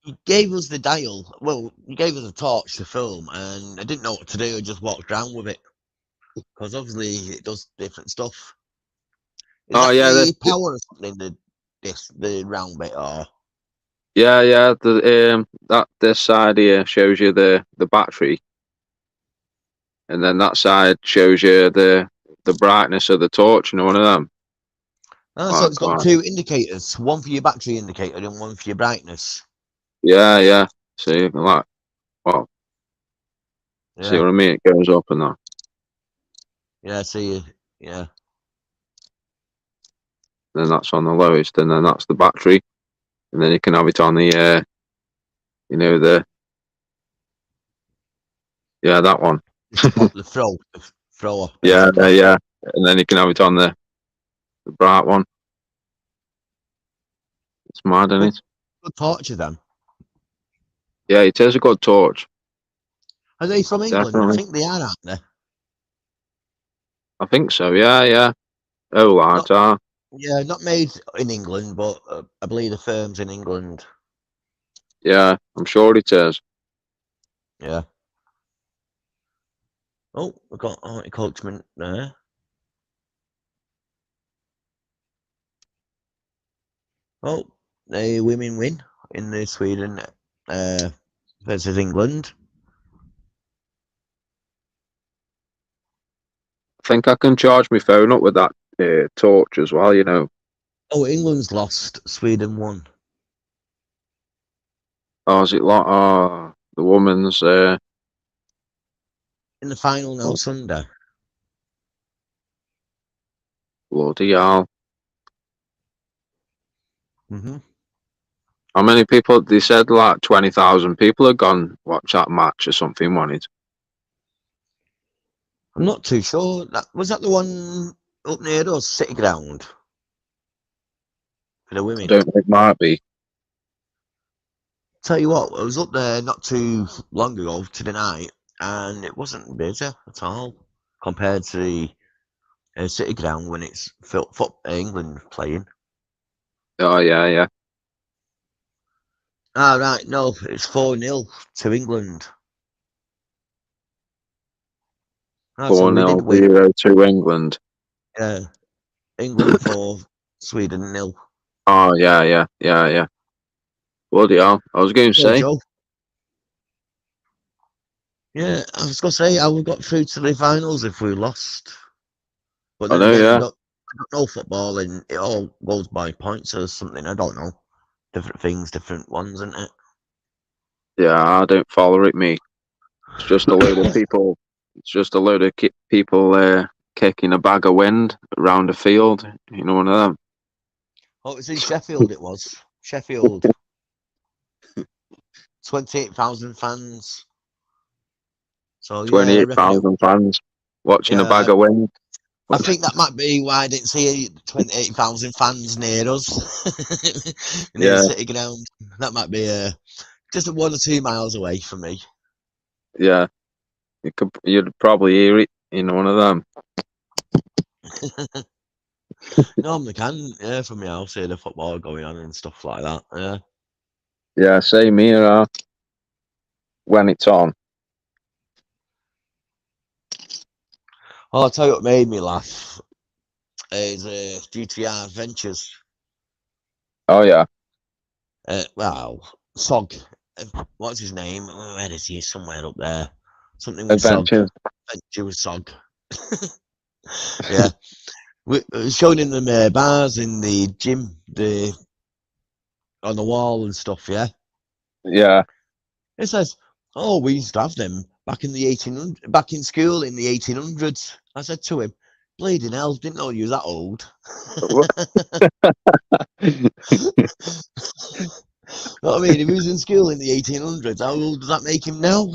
you gave us the dial. Well, you gave us a torch to film, and I didn't know what to do. I just walked around with it because obviously it does different stuff. Is Oh that yeah, the power or something? The round bit, or yeah. This side here shows you the battery, and then that side shows you the brightness of the torch. You know, one of them. so Like, it's got like, two indicators, one for your battery indicator and one for your brightness. yeah. See, like, well, see Yeah, what I mean? It goes up and that. yeah. See, yeah. Then that's on the lowest, and then that's the battery, and then you can have it on the you know that one. The thrower. Yeah, Basically. yeah, and then you can have it on the bright one. It's mad, isn't Good, it? good torches then. Yeah, it is a good torch, Are they from England? I definitely. think they are, aren't they? I think so. Yeah. Oh, Not, lads, yeah, not made in England, but I believe the firm's in England. yeah, I'm sure it is. Yeah. Oh, we've got horticulture there. Oh, the women win in the Sweden versus England. I think I can charge my phone up with that torch as well. You know. Oh, England's lost. Sweden won. Oh, is it like the woman's In the final now oh, Sunday. bloody hell. Hmm. How many people? They said like 20,000 people had gone watch that match or something. Wanted. I'm not too sure. Was that the one up near us, City Ground for the I women? don't think it might be. Tell you what, I was up there not too long ago to the night, and it wasn't busy at all compared to the City Ground when it's England playing. Oh yeah. Ah, right, no, it's 4-0 to England. Ah, so Four we did nil win. 0 to England. Yeah, England 4, Sweden 0. Oh yeah. Bloody hell. I was going to Well, say. Joe. Yeah, I was gonna say I would got through to the finals if we lost. But I then know. again, Yeah. I don't know football, and it all goes by points or something. I don't know. Different things, different ones, isn't it? Yeah. I don't follow it. Me. It's just a load of people. It's just a load of people kicking a bag of wind around a field. You know, one of them. Oh, it was in Sheffield. It was Sheffield. 28,000 fans. So yeah, I reckon it. 28,000 fans watching a Yeah, bag of wind. I think that might be why I didn't see 28,000 fans near us near the Yeah, City Ground. That might be just 1 or 2 miles away from me. yeah. You'd probably hear it in one of them. Normally can, yeah, from my house, hear the football going on and stuff like that. Yeah. Yeah, same here. When it's on. Well, I'll tell you what made me laugh is GTR Adventures. Oh yeah. Wow, SOG. what's his name? Where is he? Somewhere up there. Something with Sog. Adventures. Adventure with Sog. Yeah. We showing in the bars in the gym, on the wall and stuff, yeah. Yeah. It says, "Oh, we used to have them back in the 1800s, back in school in the 1800s." I said to him, "Bleeding hell, didn't know you was that old." What I mean, if he was in school in the 1800s, how old does that make him now?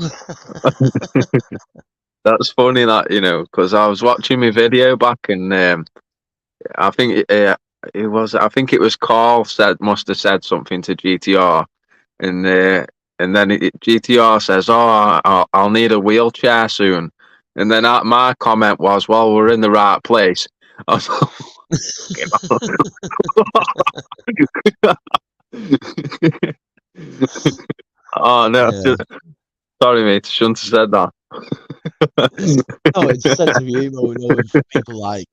That's funny that, because I was watching my video back and I think I think it was Carl must have said something to GTR and then GTR says, "Oh, I'll need a wheelchair soon." And then my comment was, "Well, we're in the right place." I was like, oh no, Yeah. sorry, mate, I shouldn't have said that. No, it's a sense of humour, with people like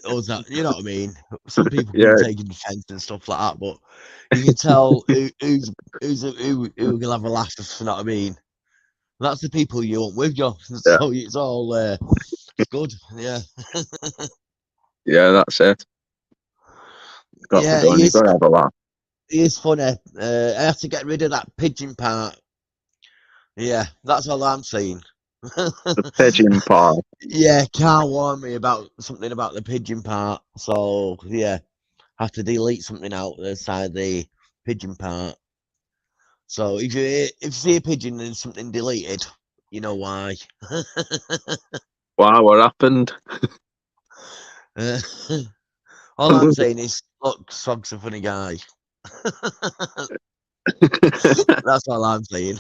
us. That, you know what I mean? Some people can Yeah, take offence and stuff like that, but you can tell who will have a laugh. You know what I mean? That's the people you want with you. yeah, So it's all good. Yeah, that's it. It's got to be yeah. done. You've got to have a laugh. He is funny. I have to get rid of that pigeon part. Yeah, that's all I'm saying. The pigeon part. Yeah, Carl warned me about something about the pigeon part. So yeah, I have to delete something out the side of the pigeon part. So if you see a pigeon and something deleted, you know why. Wow, what happened? Uh, all I'm saying is, look, Sog's a funny guy. That's all I'm saying.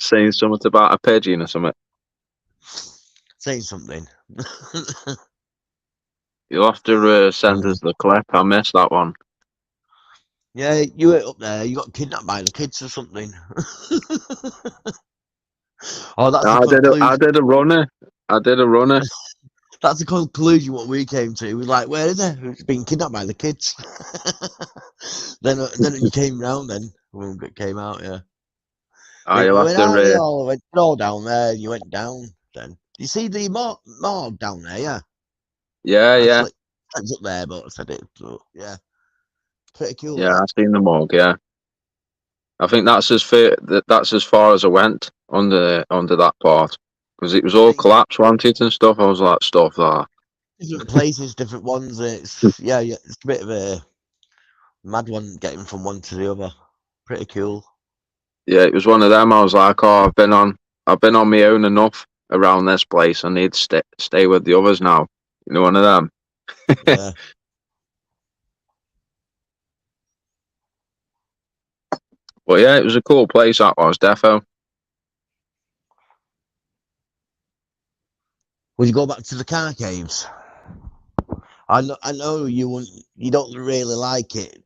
Saying something about a pigeon or something. Saying something. You'll have to send us the clip. I missed that one. Yeah, you were up there. You got kidnapped by the kids or something. Oh, that's the I conclusion. did a runner. I did a runner. That's the conclusion. What we came to was like, where is it? It's been kidnapped by the kids. then you came round. Then when it came out, yeah. You'll have They to. all went all down there. And you went down. Then you see the morgue down there, yeah. Yeah, yeah, Actually, it's up there, but I said it. So, yeah, pretty cool. yeah. That. I've seen the morgue. Yeah, I think that's as far as I went under that part because it was I all think collapsed, wasn't it, and stuff. I was like, stuff that. different places, different ones. It's yeah, it's a bit of a mad one getting from one to the other. Pretty cool. Yeah, it was one of them. I was like, oh, I've been on my own enough around this place. I need to stay with the others now. One of them. Yeah. But yeah, it was a cool place. That was defo. Would you go back to the car caves? I know you don't really like it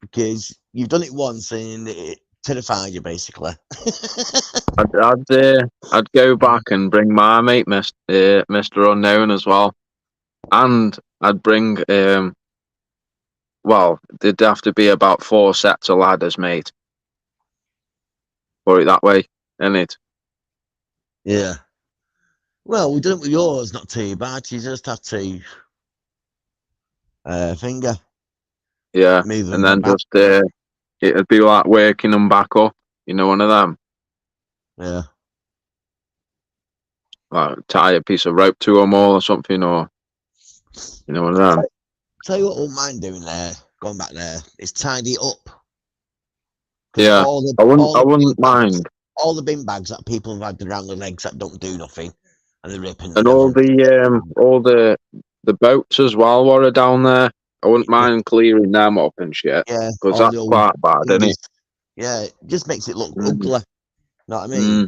because you've done it once and it terrified you basically. I'd go back and bring my mate, Mr. Unknown, as well, and I'd bring well, there'd have to be about 4 sets of ladders, mate. Put it that way, innit? Yeah. Well, we done it with yours, not too bad. You just have to finger Yeah, move and them then back. just it'd be like working them back up. One of them. Yeah. Like tie a piece of rope to them all or something, or one of them. Tell you what, I wouldn't mind doing there, going back there, is tidy it up. Because Yeah, I wouldn't mind. all the bin bags that people have had around their legs that don't do nothing, and they're ripping And and everything. all the boats as well what are down there. I wouldn't mind clearing them up and shit Yeah, because all that's the old quite bad, isn't it? dinghies. Yeah, it just makes it look Mm, ugly. Know what I mean? mm,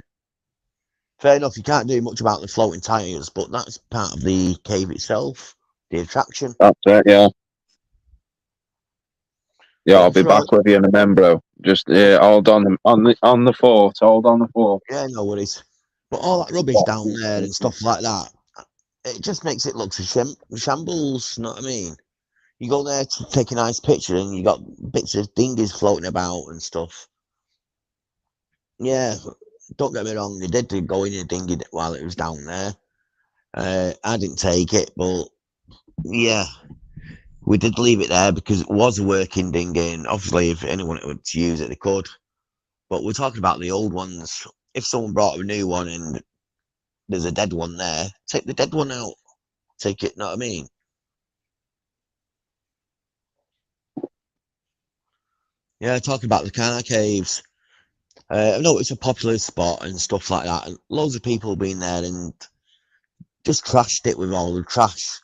Fair enough, you can't do much about the floating tyres, but that's part of the cave itself, the attraction. that's it. Yeah, yeah. I'll But be for all, back with you in a minute, bro. Just hold on the fort. Hold on the fort. yeah, no worries. But all that rubbish down there and stuff like that, it just makes it look a shambles. Know what I mean? You go there to take a nice picture, and you got bits of dinghies floating about and stuff. Yeah, don't get me wrong, they did go in a dinghy while it was down there. I didn't take it, but yeah, we did leave it there because it was a working dinghy, and obviously, if anyone wanted to use it, they could. But we're talking about the old ones. If someone brought a new one and there's a dead one there, take the dead one out. Take it, know what I mean? Yeah, talking about the car caves. I know it's a popular spot and stuff like that, and loads of people have been there and just trashed it with all the trash.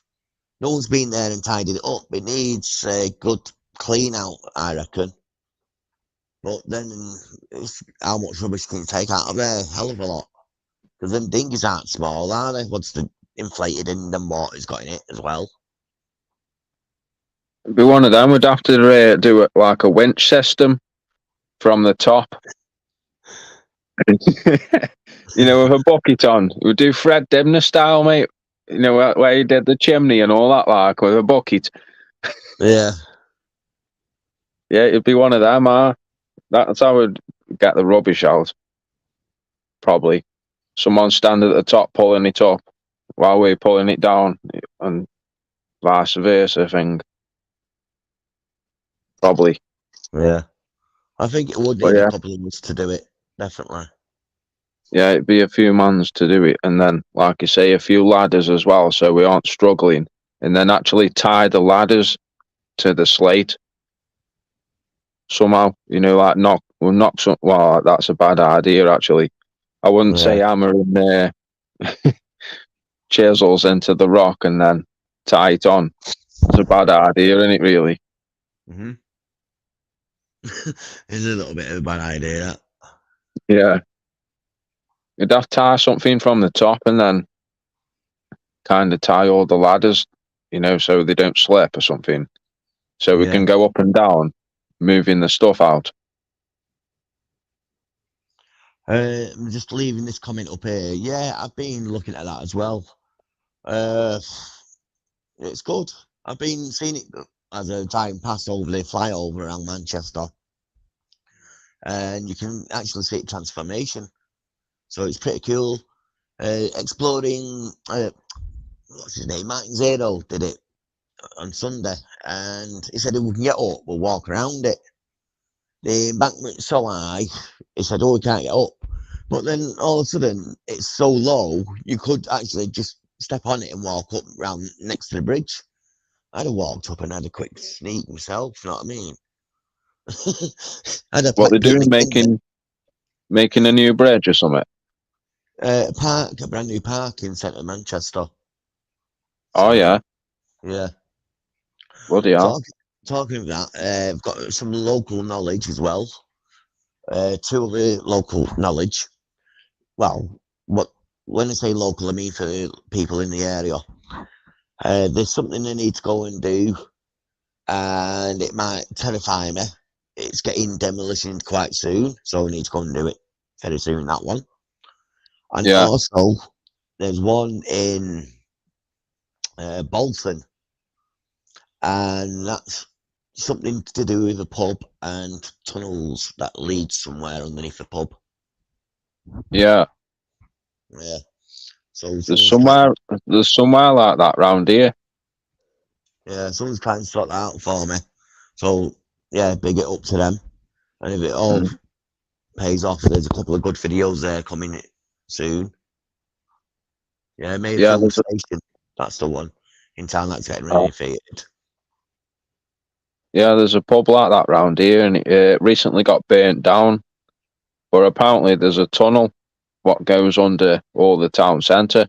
No one's been there and tidied it up. It needs a good clean out, I reckon. But then, how much rubbish can you take out of there? Hell of a lot. Because them dinghies aren't small, are they? Once the inflated and them water's got in it as well. It'd be one of them. We'd have to do it like a winch system from the top. With a bucket on. We'd do Fred Dibner style, mate. Where he did the chimney and all that, like with a bucket. Yeah. Yeah, it'd be one of them. That's how we'd get the rubbish out. Probably someone standing at the top pulling it up while we're pulling it down, and vice versa. I think probably. Yeah. I think it would But need a yeah, couple of us to do it. Definitely. yeah, it'd be a few mans to do it, and then, like you say, a few ladders as well, so we aren't struggling. And then actually tie the ladders to the slate somehow. Knock some. Well, that's a bad idea actually. I wouldn't Yeah. say hammering chisels into the rock and then tie it on. It's a bad idea, isn't it? Really? Mm-hmm. It's a little bit of a bad idea. That. Yeah. You'd have to tie something from the top and then kind of tie all the ladders, so they don't slip or something. So we Yeah. can go up and down, moving the stuff out. I'm just leaving this comment up here. Yeah, I've been looking at that as well. Uh, it's good. I've been seeing it as a time pass over the flyover around Manchester, and you can actually see transformation. So it's pretty cool. Exploring, what's his name? Martin Zero did it on Sunday, and he said if we can get up, we'll walk around it. The embankment's so high, he said, oh, we can't get up. But then all of a sudden, it's so low, you could actually just step on it and walk up round next to the bridge. I'd have walked up and had a quick sneak myself, you know what I mean? I'd have What they're doing, picnic in making a new bridge or something. a brand new park in centre Manchester. Oh So, yeah, yeah. bloody hell. Talking of that, I've got some local knowledge as well. Two of the local knowledge. Well, when I say local, I mean for people in the area. There's something they need to go and do, and it might terrify me. It's getting demolition quite soon, so we need to go and do it very soon. That one, and Yeah, also there's one in Bolton, and that's something to do with a pub and tunnels that lead somewhere underneath the pub. yeah. Yeah. So There's somewhere, there's somewhere like that round here. someone's trying to sort that out for me. So yeah, big it up to them. And if it all Mm. pays off, there's a couple of good videos there coming soon. Yeah, main Yeah, film station. That's the one in town that's getting oh, renovated. yeah, there's a pub like that round here, and it recently got burnt down. But apparently, there's a tunnel what goes under all the town centre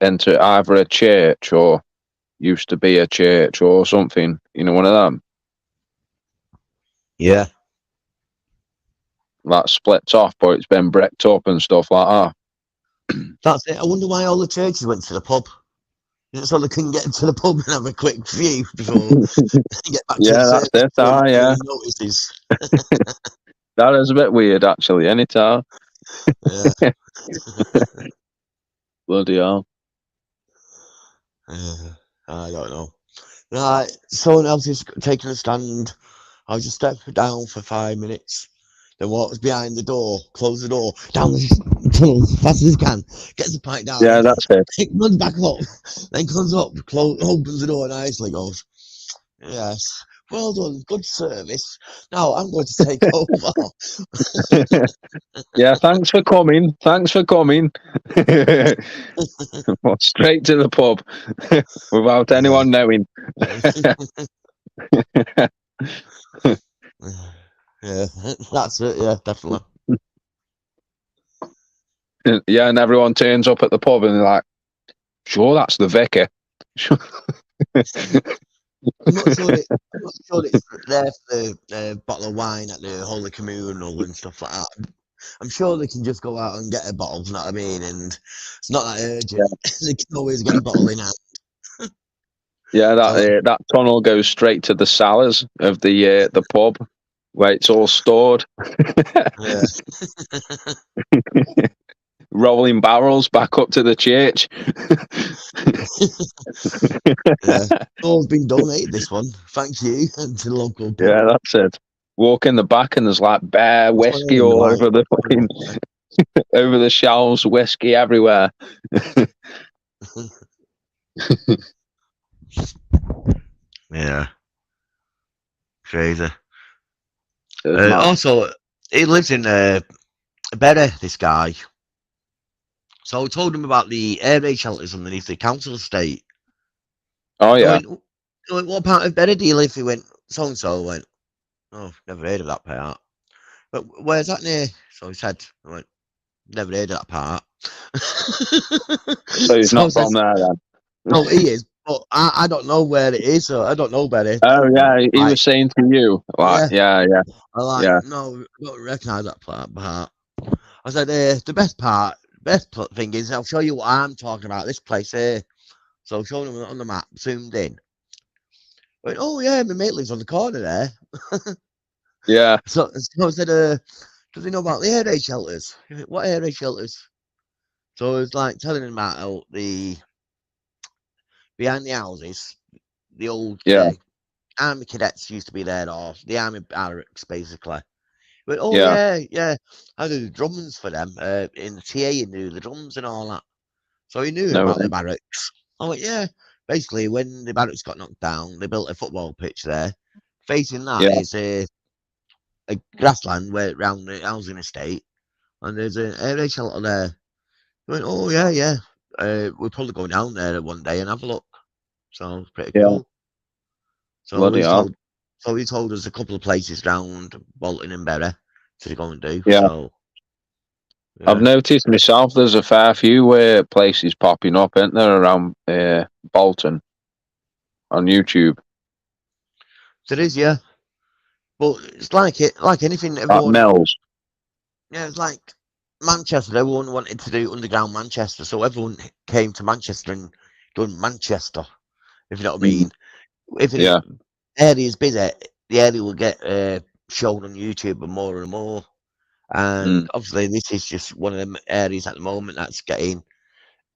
into either a church or used to be a church or something. One of them Yeah, that splits off, but it's been bricked up and stuff like that. that's it. I wonder why all the churches went to the pub. Is it so they couldn't get to the pub and have a quick view before they get back to the Yeah, that's service it. when Ah, yeah, anyone notices? that is a bit weird actually. Anytime, Yeah. bloody hell. I don't know. Right, someone else is taking a stand. I'll just step down for 5 minutes. then walks behind the door, closes the door, down the tunnel as fast as he can, gets the pipe down, Yeah, that's it. runs back up, then comes up, opens the door nicely, goes, yes, well done, good service. Now I'm going to take over. Yeah, thanks for coming. Thanks for coming. Straight to the pub without anyone knowing. Yeah, that's it. Yeah, definitely. Yeah, and everyone turns up at the pub and they're like, sure, that's the vicar. I'm not sure it's there for the bottle of wine at the Holy Communal and stuff like that. I'm sure they can just go out and get a bottle, you know what I mean? And it's not that urgent. They can always get a bottle in hand. Yeah, So, that tunnel goes straight to the cellars of the pub where it's all stored. yeah. Rolling barrels back up to the church. Yeah. All's been donated, this one. Thank you to the local pub. Yeah, that's it. Walk in the back and there's like bare whiskey all over the fucking over the shelves, whiskey everywhere. Yeah. Crazy. Mad. Also, he lives in Bury, this guy. So I told him about the air raid shelters underneath the council estate. Oh yeah. I went, what part of Bury do you live? He went, so and so. I went, oh, never heard of that part. But where's that near? So he said, I went, never heard of that part. So he's not from there then. No, he is, but I don't know where it is. So I don't know Bury. Oh yeah, he was saying to you, like, yeah. I like, yeah. no, don't recognise that part. I said, the best thing is, I'll show you what I'm talking about. This place here. So showing him on the map, zoomed in. Went, oh yeah, my mate lives on the corner there. Yeah. So I said, does he know about the air raid shelters? He went, what air raid shelters? So I was like telling him about how the behind the houses, the old army cadets used to be there, or the army barracks, basically. But oh yeah, I do the drums for them in the TA. You knew the drums and all that, so he knew about the barracks. I went, yeah. Basically, when the barracks got knocked down, they built a football pitch there. Facing that is a grassland where around the housing estate, and there's an air raid shelter there. I went, oh yeah. We'll probably go down there one day and have a look. So pretty cool. So he told us a couple of places round Bolton and Bury to go and do. Yeah. So I've noticed myself there's a fair few places popping up, isn't there, around Bolton on YouTube. There is, yeah. But it's like anything. Everyone, Mills. Yeah, it's like Manchester. Everyone wanted to do underground Manchester, so everyone came to Manchester and done Manchester. If you know what I mean. If the area is busy, the area will get shown on YouTube and more. And obviously, this is just one of them areas at the moment that's getting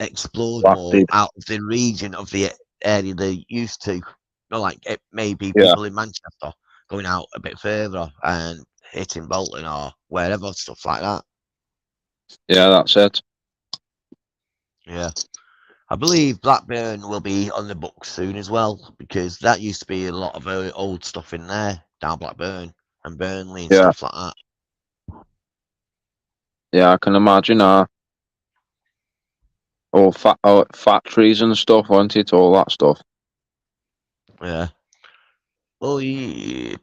explored more out of the region of the area they're used to. Not like it may be people in Manchester going out a bit further and hitting Bolton or wherever, stuff like that. Yeah, that's it. Yeah. I believe Blackburn will be on the books soon as well, because that used to be a lot of old stuff in there, down Blackburn and Burnley and stuff like that. Yeah, I can imagine all factories and stuff, wasn't it? All that stuff. Yeah. Oh, yeah.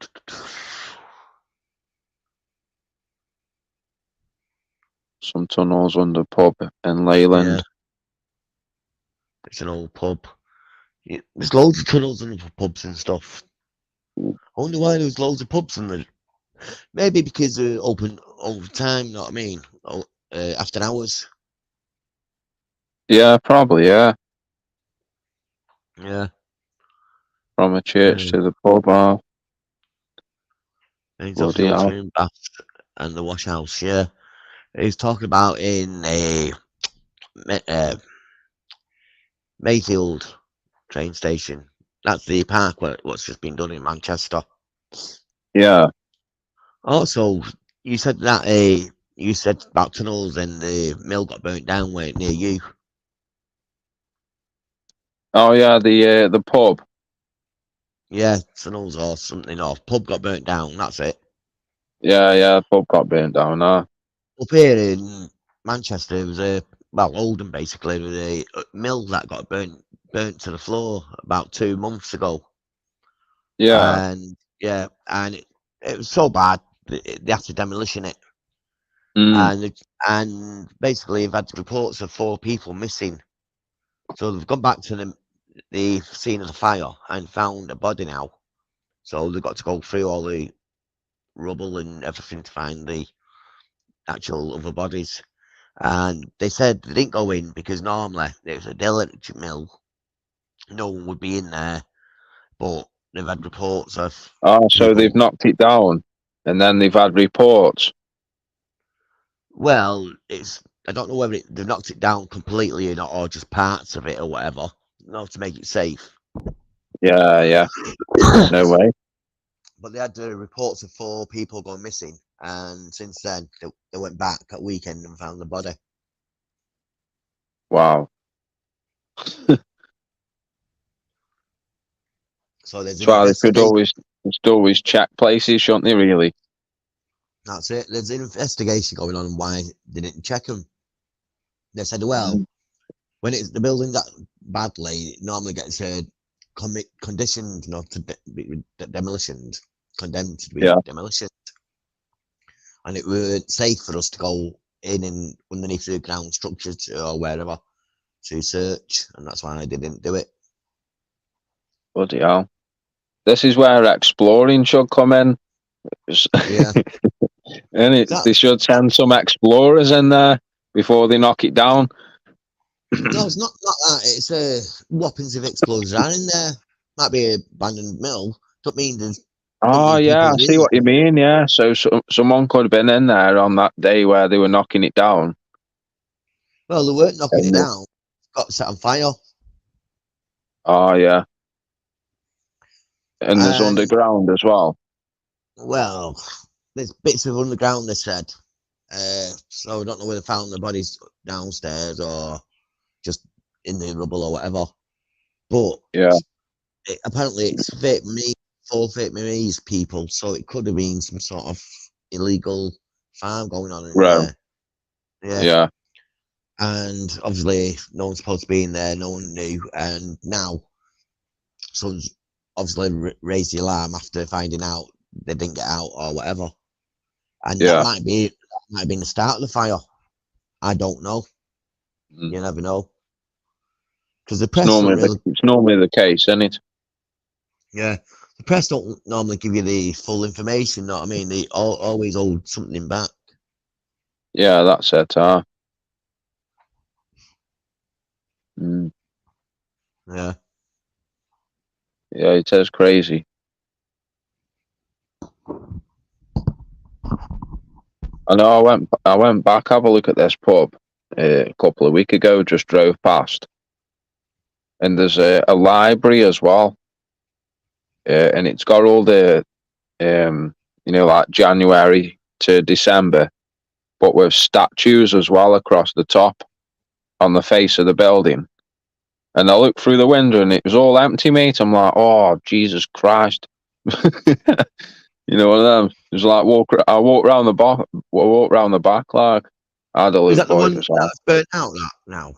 Some tunnels under pub in Leyland. Yeah. It's an old pub. Yeah, there's loads of tunnels and pubs and stuff. I wonder why there's loads of pubs in there. Maybe because they're open all the time, you know what I mean? After hours. Yeah, probably, yeah. Yeah. From a church to the pub. And he's off the old bath and the wash house, yeah. He's talking about in a Mayfield train station. That's the park what's just been done in Manchester. Yeah. Also, You said that you said about tunnels and the mill got burnt down way near you. Oh yeah, the pub. Yeah, tunnels or something or pub got burnt down. That's it. Yeah, the pub got burnt down now. Up here in Manchester, there was a Oldham basically, there was a mill that got burnt to the floor about 2 months ago, Yeah. and yeah, and it was so bad they had to demolition it, Mm. and basically they've had reports of 4 people missing. So they've gone back to the scene of the fire and found a body now. So they've got to go through all the rubble and everything to find the actual other bodies. And they said they didn't go in because normally there's a electric mill, no one would be in there. But they've had reports of Oh, so they've people. knocked it down, and then they've had reports. Well, it's I don't know whether they've knocked it down completely or not, or just parts of it or whatever, not to make it safe. Yeah. No way. But they had reports of 4 people going missing, and since then they went back at weekend and found the body. Wow. So there's That's an why they investigation. should always check places, shouldn't they? Really? That's it. There's an investigation going on why they didn't check them. They said, well, Mm. when it's the building that badly, it normally gets conditioned, to be demolitioned, condemned to be Yeah. demolition, and it weren't safe for us to go in and underneath the ground structures or wherever to search, and that's why they didn't do it. Bloody hell. This is where exploring should come in. Yeah, And that they should send some explorers in there before they knock it down. no, it's not that. It's whoppings of explosives are in there. Might be a abandoned mill. Don't mean there's Oh million yeah, people I in see what you there. mean. Yeah, so someone could have been in there on that day where they were knocking it down. Well, they weren't knocking it And down. It got set on fire, oh yeah, and there's and underground as well. well, there's bits of underground. They said. So I don't know whether they found the bodies downstairs or just in the rubble or whatever. But Yeah, apparently it's Vietnamese, full Vietnamese people, so it could have been some sort of illegal farm going on in right. there. Yeah, Yeah, and obviously no one's supposed to be in there. No one knew, and now someone's obviously raised the alarm after finding out they didn't get out or whatever, and yeah. that might have been the start of the fire. I don't know. Mm. You never know. Because the press don't really, It's normally the case, isn't it? yeah, the press don't normally give you the full information. Know what I mean? They always hold something back. Yeah, that's it. Mm. Yeah, Yeah, it is crazy. I know. I went back have a look at this pub a couple of weeks ago. Just drove past, and there's a library as well, and it's got all the like January to December, but with statues as well across the top on the face of the building. And I looked through the window and it was all empty, mate. I'm like, oh Jesus Christ! One of them. It was like I walk round the back, like I had a is look that the for it one as well. that's burnt out? That now?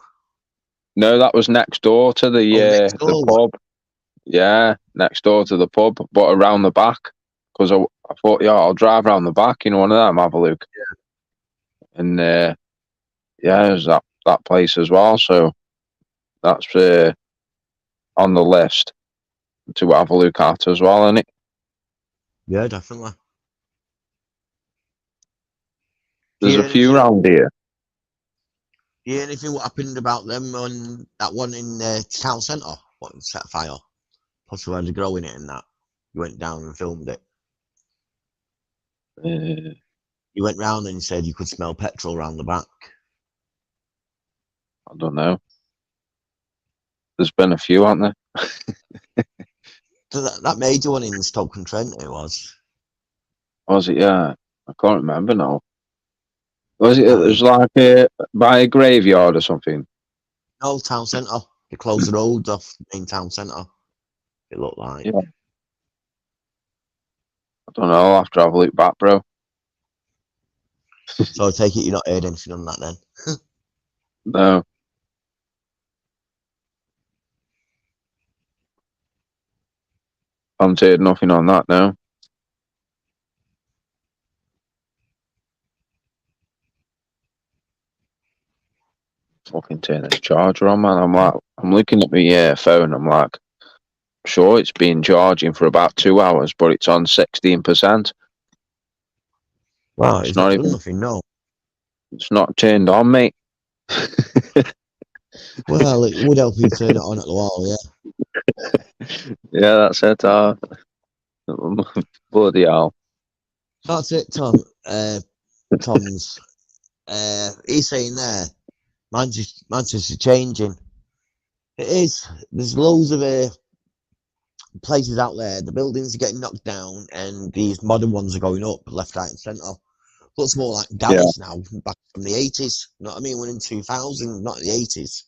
No, that was next door to Oh, next the door one. pub. Yeah, next door to the pub, but around the back. Because I thought, yeah, I'll drive around the back, one of them, have a look. And yeah, there's that place as well. So that's on the list to have a look at as well, isn't it? Yeah, definitely. Do There's you a hear few anything? round here. Do you hear anything? What happened about them on that one in town centre? What set fire? Possibly had a grow in it and that. You went down and filmed it. Uh, You went round and said you could smell petrol round the back. I don't know. There's been a few, haven't there? So that major one in Stoke-on-Trent, it was. Was it? Yeah. I can't remember now. Was it? I It can't was remember. like by a graveyard or something. No, town centre. They closed the road off the main town centre. It looked like. Yeah. I don't know. I'll have to have a look back, bro. So I take it you're not heard anything on that then. No, I haven't heard nothing on that. No. Fucking turn this charger on, man. I'm looking at my phone. I'm like, sure, it's been charging for about 2 hours, but it's on 16%. Right, It's it's not not done even. nothing, no. It's not turned on, mate. Well, it would help you turn it on at the wall, yeah. Yeah, that's it. Bloody hell. That's it, Tom. Tom's. He's saying there, Manchester's changing. It is. There's loads of places out there. The buildings are getting knocked down, and these modern ones are going up, left, right, and centre. Looks more like Yeah. Dallas now, back from the 80s. You know what I mean? We're in 2000, not the 80s.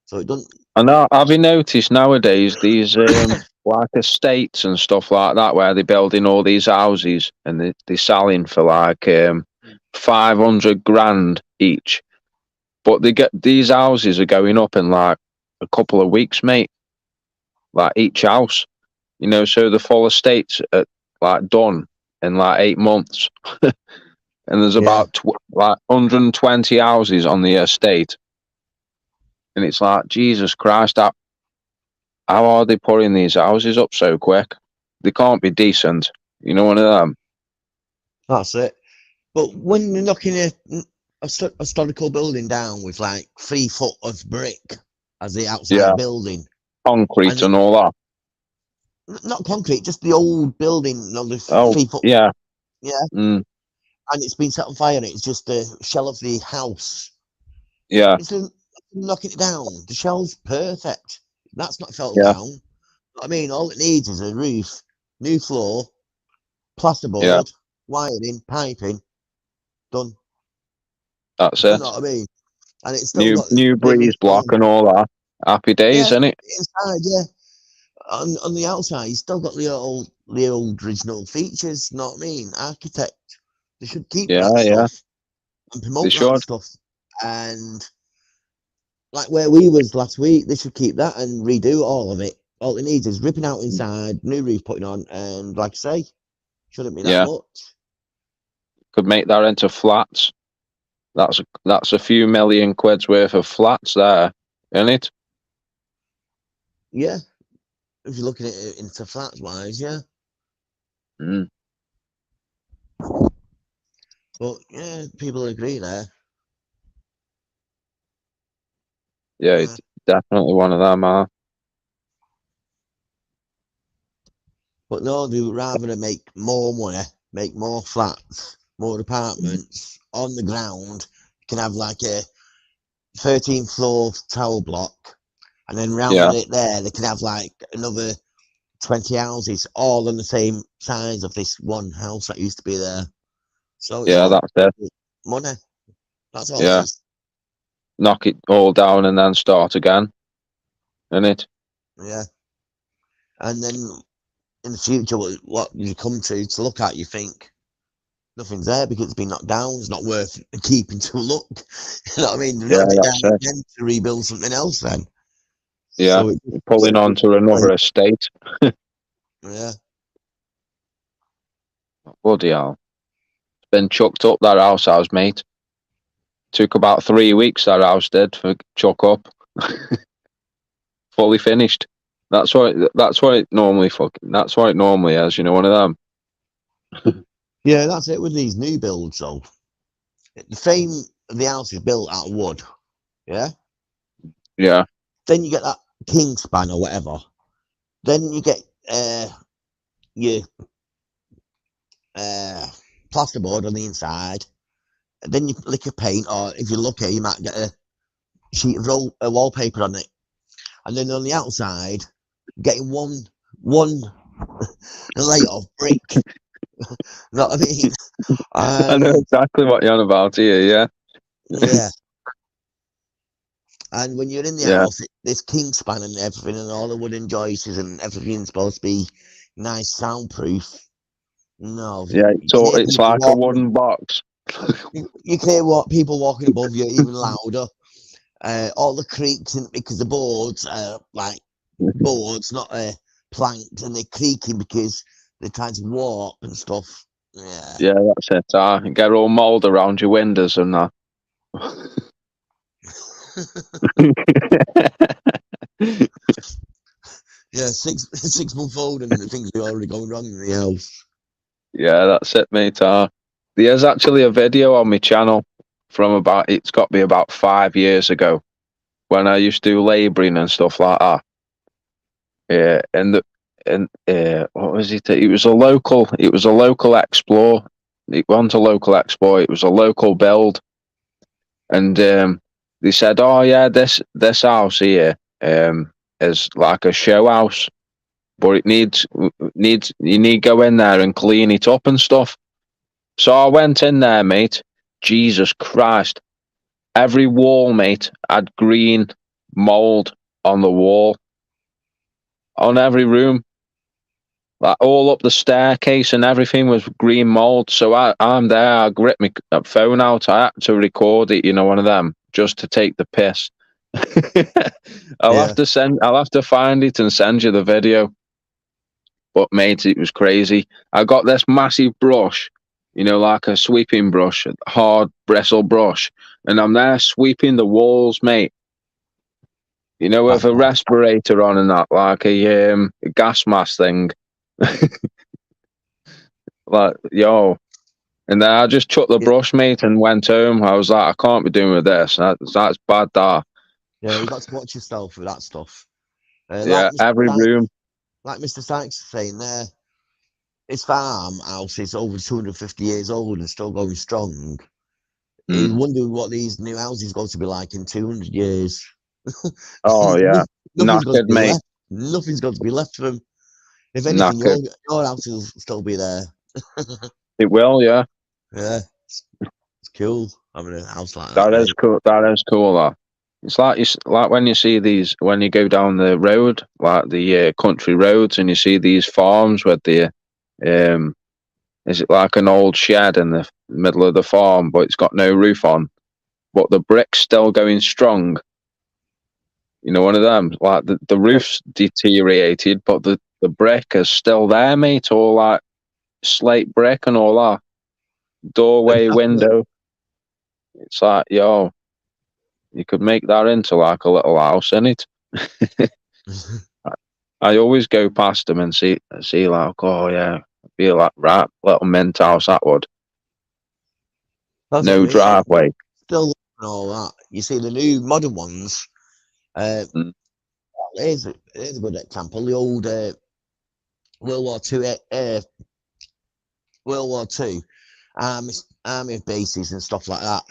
So it doesn't. I know. Have you noticed nowadays these like estates and stuff like that, where they're building all these houses and they're selling for like 500 grand each, but they get these houses are going up in like a couple of weeks, mate. Like each house, so the full estates are like done in like 8 months, and there's Yeah, about like 120 houses on the estate, and it's like Jesus Christ, how are they putting these houses up so quick? They can't be decent. You know, one of them. that's it. But when you're knocking a historical building down with like 3 foot of brick as the Yeah, outside building, concrete and and all that. not concrete, just the old building, the Oh, 3 foot, yeah. yeah, Mm, and it's been set on fire and it's just the shell of the house. yeah, It's knocking it down. The shell's perfect. That's not fell yeah, down. I mean, all it needs is a roof, new floor, yeah. plasterboard, wiring, piping, done. That's You know it. what I mean? And it's still New got new the breeze block original. and all that. Happy days, Yeah, innit? inside, yeah. On the outside, you still got the old original features. You know what I mean? Architect. They should keep Yeah, that yeah. stuff and They promote that should. stuff. And like where we was last week, they should keep that and redo all of it. All it needs is ripping out inside, new roof putting on, and like I say, shouldn't be that Yeah, much. could make that into flats. That's a few million quid's worth of flats there, isn't it? Yeah, if you're looking at it into flats wise, yeah. Mm. But yeah, people agree there. Yeah, Yeah. it's definitely one of them. But no, they would rather make more money, make more flats, more apartments on the ground. You can have like a 13th floor tower block, and then Yeah, round it there, they can have like another 20 houses, all on the same size of this one house that used to be there. So it's yeah, all that's it. money. That's all it Yeah, is. knock it all down and then start again, isn't it? Yeah. And then in the future, what you come to look at, you think nothing's there because it's been knocked down. It's not worth keeping to look. You know what I mean? They've Yeah, knocked it down that's it. again to rebuild something else then. Yeah, So it pulling on to another estate. yeah. Bloody hell. It's been chucked up that house, mate. Took about 3 weeks that house did for chuck up. Fully finished. That's what it normally is, one of them. Yeah, that's it with these new builds though. The frame of the house is built out of wood. Yeah. Yeah, Then you get that king span or whatever. Then you get your uh plasterboard on the inside. Then you lick a paint, or if you're lucky, you might get a sheet of wallpaper on it. And then on the outside, getting one layer of brick. You know what I mean? I know exactly what you're on about here. Yeah, Yeah. And when you're in the yeah, house, there's kingspan and everything, and all the wooden joists and everything's supposed to be nice, soundproof. No, yeah. you can So hear it's people like a walking. wooden box. You can hear what people walking above you even louder. All the creaks because the boards are like boards, not planked, and they're creaking because they're trying to warp and stuff. Yeah. Yeah, that's it. Get all mould around your windows and that. Yeah, 6 months old and the things are already going wrong in the house. Yeah, that's it, mate. There's actually a video on my channel from it's got to be about 5 years ago when I used to do labouring and stuff like that. Yeah, what was it? It was a local explore. It wasn't a local explore. It was a local build, and they said, "Oh yeah, this house here is like a show house, but it needs you need to go in there and clean it up and stuff." So I went in there, mate. Jesus Christ, every wall, mate, had green mold on the wall, on every room. Like all up the staircase and everything was green mold. So I'm there. I grip my phone out. I had to record it. You know, one of them just to take the piss. Yeah. I'll have to find it and send you the video. But mate, it was crazy. I got this massive brush, you know, like a sweeping brush, a hard bristle brush, and I'm there sweeping the walls, mate. You know, with That's a bad. respirator on and that, like a gas mask thing. Like, yo. And then I just took the Yeah, brush, mate, and went home. I was like, I can't be doing with this. That's bad, that. yeah, you got to watch yourself with that stuff. Yeah, every room. Like Mr. Sykes is saying there, his farmhouse is over 250 years old and still going strong. He's Mm. wondering what these new houses going to be like in 200 years. Oh, yeah. Nothing's going to Knackered, be mate. left. Nothing's going to be left of them. If anything, Knackered. your house will still be there. It will, yeah. Yeah, it's cool having a house like that, That is mate. cool. That is cool, that. It's like like when you see these, when you go down the road, like the country roads, and you see these farms with the, um, is it like an old shed in the middle of the farm, but it's got no roof on, but the brick's still going strong. You know, one of them, like the roof's deteriorated, but the brick is still there, mate. All like slate brick and all that. Doorway, Exactly. window. It's like, yo, you could make that into like a little house, innit? I always go past them and see like, oh yeah, I feel like right, little mint house that would. That's what I No mean. driveway. Still and all that. You see the new modern ones. Uh, Mm. here's a good example. The old World War Two, World War Two, army bases and stuff like that,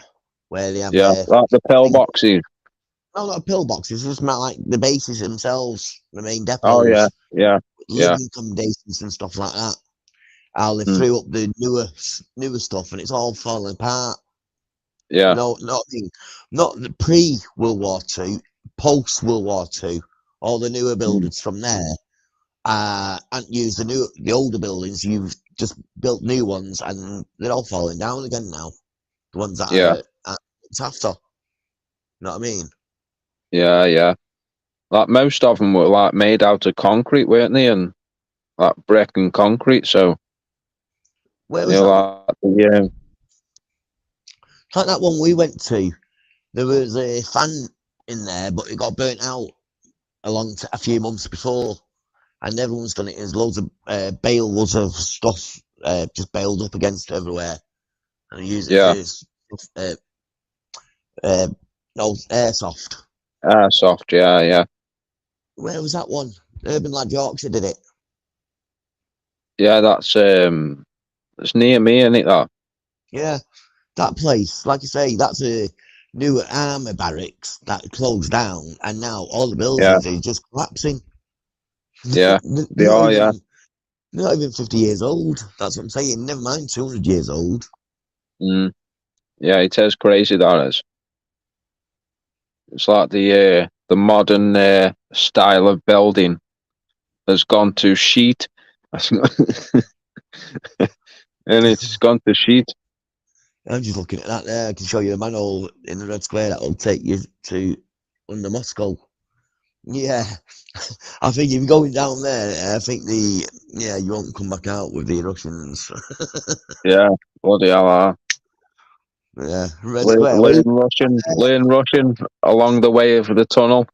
where they have Yeah, like the things. pillboxes. No, not pillboxes. It's just like the bases themselves, the main Oh yeah, depots, yeah, yeah. living accommodations and stuff like that. How they Mm. threw up the newer stuff, and it's all falling apart. Yeah. No, not the pre World War Two, post World War Two. All the newer Mm. buildings from there, and use the older buildings. You've just built new ones, and they're all falling down again now. The ones that Yeah, are it's after. You know what I mean? yeah, yeah. Like most of them were like made out of concrete, weren't they? And like brick and concrete. So Where you was know, that? yeah, Like that one we went to. There was a fan in there, but it got burnt out a few months before, and everyone's done it. There's loads of bales of stuff just bailed up against everywhere, and they use it yeah. for uh, no airsoft. Soft, yeah, yeah, Where was that one? Urban Lad Yorkshire did it. yeah. It's near me, isn't it? That. Yeah, that place, like you say, that's a new army barracks that closed down, and now all the Yeah, buildings are just collapsing. yeah. They're They not are, yeah. even. Not even 50 years old. That's what I'm saying. Never mind 200 years old. Mm. Yeah, it is crazy, that is. It's like the modern style of building has gone to sheet. And it's gone to sheet. I'm just looking at that there. I can show you a manhole in the Red Square that will take you to under Moscow. Yeah, I think if you're going down there, I think you won't come back out with the Russians. Yeah, bloody hell. Yeah, Red Square. Learn Russian along the way of the tunnel.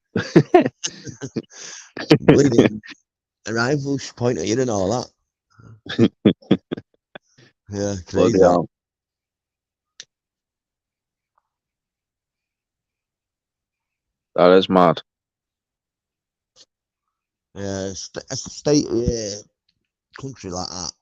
Bleeding rifles point at you and all that. Yeah, Bloody crazy. hell. That is mad. Yeah, a state country like that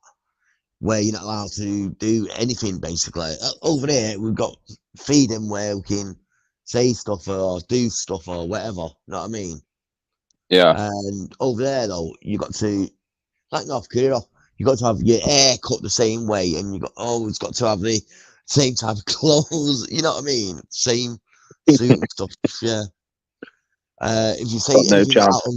where you're not allowed to do anything basically. Over there, we've got freedom where we can say stuff or do stuff or whatever. You know what I mean? Yeah. And over there, though, you got to, like North Korea, you got to have your hair cut the same way, and you got always got to have the same type of clothes. You know what I mean? Same suit and stuff. Yeah. If you say Got no anything chance. out of,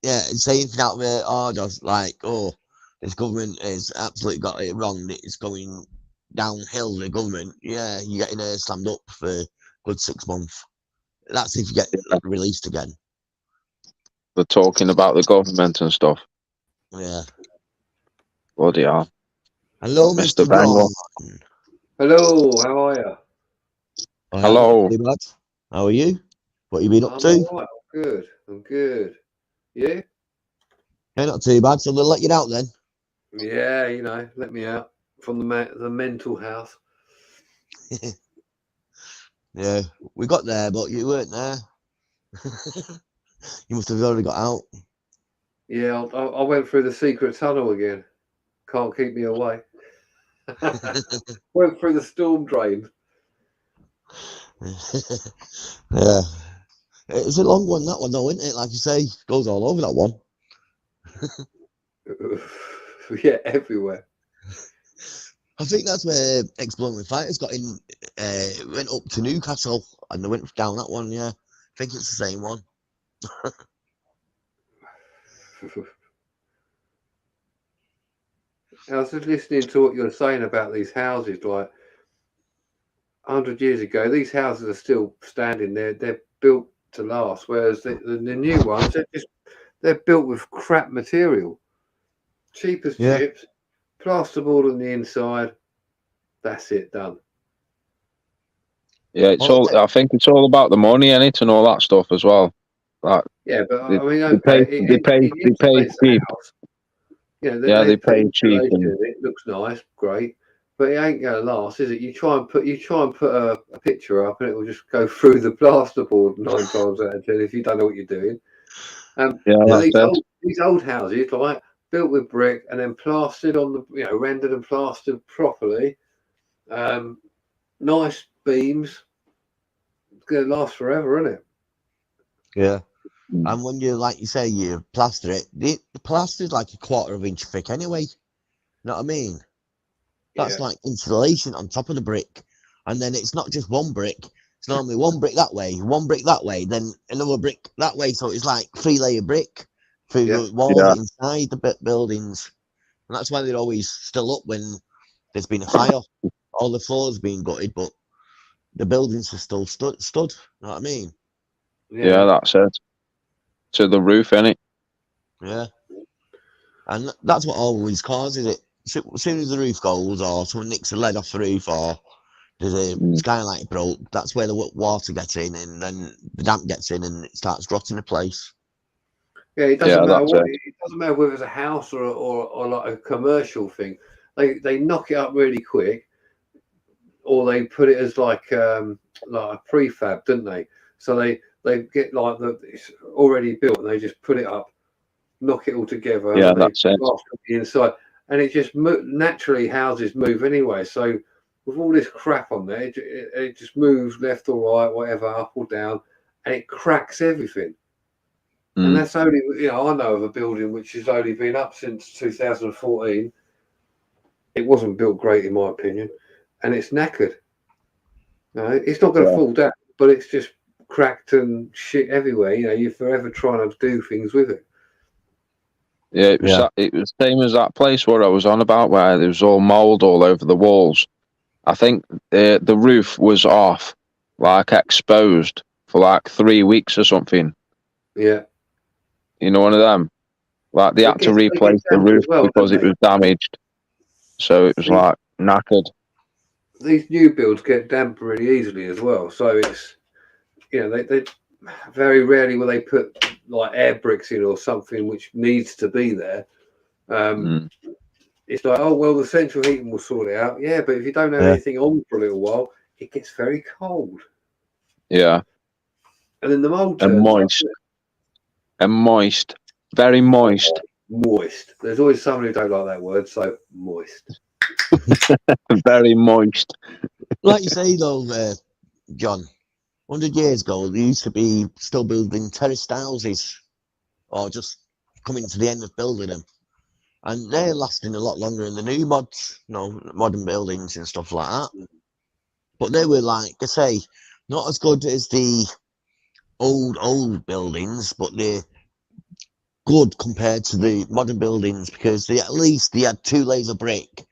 yeah, say anything out of the orders, like, oh, this government has absolutely got it wrong. It's going downhill. The government, yeah, you're getting slammed up for a good 6 months. That's if you get Yeah. released again. They're talking about the government and stuff. Yeah. Bloody hell. Hello, Mr. Mr. Bangle. Ron. Hello, how are you? I'm not Hello. too bad. How are you? What you been up I'm to? all right. I'm good. I'm good. You? Yeah, not too bad. So they'll let you out then. Yeah, let me out from the mental house. Yeah, we got there, but you weren't there. You must have already got out. Yeah, I went through the secret tunnel again. Can't keep me away. Went through the storm drain. Yeah, it's a long one, that one, though, isn't it? Like you say, goes all over that one. Yeah, everywhere. I think that's where Exploding Fighters got in, went up to Newcastle and they went down that one, yeah. I think it's the same one. I was just listening to what you're saying about these houses. Like 100 years ago, these houses are still standing there. They're built to last, whereas the new ones, they're built with crap material, cheap as Yeah. chips, plasterboard on the inside. That's it, done. Yeah, it's Well, all. I think it's all about the money in it and all that stuff as well. Like Yeah, but they, I mean, they pay, okay, they it pay insulates the cheap. house. Yeah, They they put pay cheap, insulation and in it. Looks nice, great, but it ain't gonna last, is it? You try and put a picture up, and it will just go through the plasterboard 9 times out of 10 if you don't know what you're doing. yeah, that's it. These old houses, like built with brick and then plastered on the, rendered and plastered properly. Um, nice beams. It's gonna last forever, isn't it? yeah. Mm. And when you, like you say, you plaster it, the plaster's like a quarter of an inch thick anyway. You know what I mean? That's Yeah, like insulation on top of the brick. And then it's not just one brick. It's normally one brick that way, one brick that way, then another brick that way. So it's like 3-layer brick through yeah, the walls Yeah, inside the buildings. And that's why they're always still up when there's been a fire. All the floors been gutted, but the buildings are still stood. You know what I mean? yeah, yeah. that's it. To the roof, innit? Yeah. And that's what always causes it. As soon as the roof goes, or someone nicks a lead off the roof, or there's a Mm. skylight broke, that's where the water gets in, and then the damp gets in, and it starts rotting the place. Yeah, it doesn't Yeah, matter that's what. it. It doesn't matter whether it's a house or like a commercial thing. They knock it up really quick, or they put it as like a prefab, don't they? So they get like it's already built, and they just put it up, knock it all together, and Yeah, then they that's it. plaster the inside, and it just naturally houses move anyway. So with all this crap on there, it just moves left or right, whatever, up or down, and it cracks everything. And that's only, you know, I know of a building which has only been up since 2014. It wasn't built great, in my opinion, and it's knackered. No, it's not going to fall down, but it's just cracked and shit everywhere. You know, you're forever trying to do things with it. Yeah, it was it was same as that place where I was on about, where there was all mould all over the walls. I think the roof was off, like exposed for like 3 weeks or something. Yeah. You know, one of them. Like they had to replace the roof because it was damaged. So it was like knackered. These new builds get damp really easily as well. So it's, you know, they very rarely will they put like air bricks in or something which needs to be there. It's like, oh well, the central heating will sort it out. Yeah, but if you don't have anything on for a little while, it gets very cold. Yeah. And then the mold and turns moist. up. And moist. Very moist. Moist. There's always someone who don't like that word, so moist. Very moist. Like you say though, John, 100 years ago, there used to be still building terraced houses or just coming to the end of building them. And they're lasting a lot longer than the new mods, you know, modern buildings and stuff like that. But they were, like I say, not as good as the old buildings, but they're good compared to the modern buildings because they had 2 layers of brick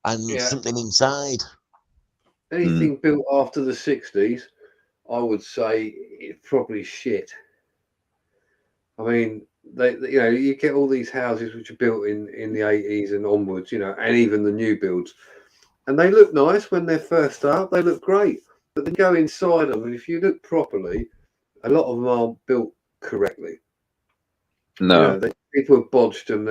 and something inside. Anything built after the 60s, I would say it's probably shit. I mean, you know, you get all these houses which are built in the 80s and onwards, you know, and even the new builds, and they look nice when they're first up. They look great, but then go inside them, and if you look properly, a lot of them aren't built correctly. No, you know, people have bodged them.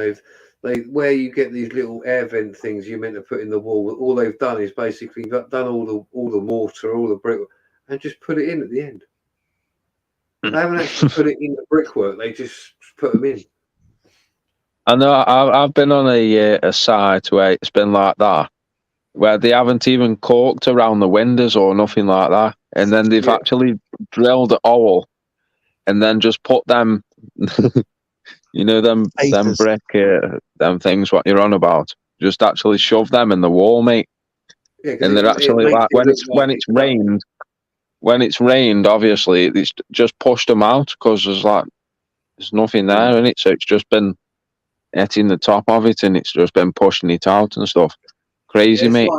Where you get these little air vent things you're meant to put in the wall. All they've done is basically done all the mortar, all the brick, and just put it in at the end. They haven't actually put it in the brickwork. They just put them in. I know. I've been on a site where it's been like that, where they haven't even caulked around the windows or nothing like that, and then they've actually drilled a hole, and then just put them, you know, them brick, them things what you're on about. Just actually shove them in the wall, mate. Yeah, and they're actually like when it's rained. When it's rained, obviously, it's just pushed them out because there's nothing there in it. So it's just been hitting the top of it, and it's just been pushing it out and stuff. Crazy, mate.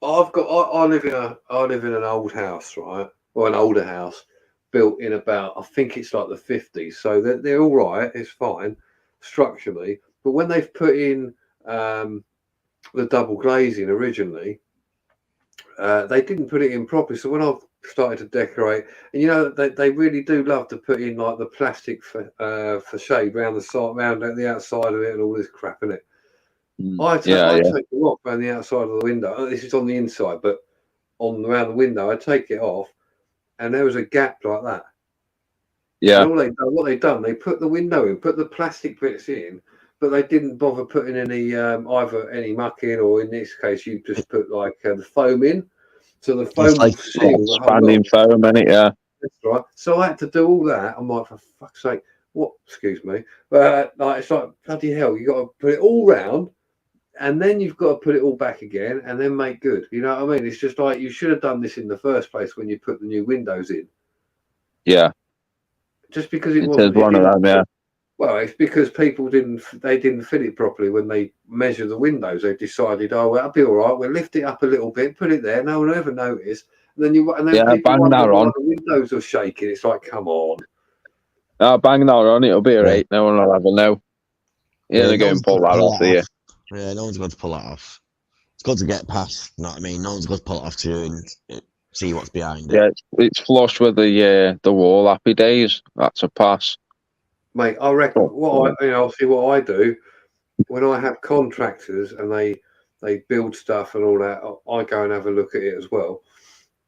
Like, I live in an old house, right? Or an older house built in about, I think it's like the 50s. So they're all right. It's fine structurally. But when they've put in the double glazing originally, they didn't put it in properly. So when I've started to decorate, and you know, they really do love to put in like the plastic for shade around the side, around the outside of it, and all this crap in it. I take it off around the outside of the window. This is on the inside, but around the window, I take it off, and there was a gap like that. Yeah. And what they've done, they put the window in, put the plastic bits in, but they didn't bother putting any either any muck in, or in this case, you just put like the foam in. So the foam will seal the whole expanding foam in it, yeah. That's right. So I had to do all that. I'm like, for fuck's sake, what? Excuse me. But like, it's like, bloody hell, you got to put it all round, and then you've got to put it all back again, and then make good. You know what I mean? It's just like, you should have done this in the first place when you put the new windows in. Yeah. Just because it wasn't one of them, yeah. Well, it's because people didn't fit it properly when they measure the windows. They decided, oh, well, that'll be all right. We'll lift it up a little bit, put it there. No one will ever notice. And then people wonder why the windows are shaking. It's like, come on. Bang that on. It'll be all right. No one will ever know. You're going to go and pull that off here. Yeah, no one's going to pull that off. It's got to get past. You know what I mean? No one's going to pull it off to you and see what's behind it. Yeah, it's flush with the wall. Happy days. That's a pass. Mate, I reckon I'll see what I do when I have contractors and they build stuff and all that. I go and have a look at it as well.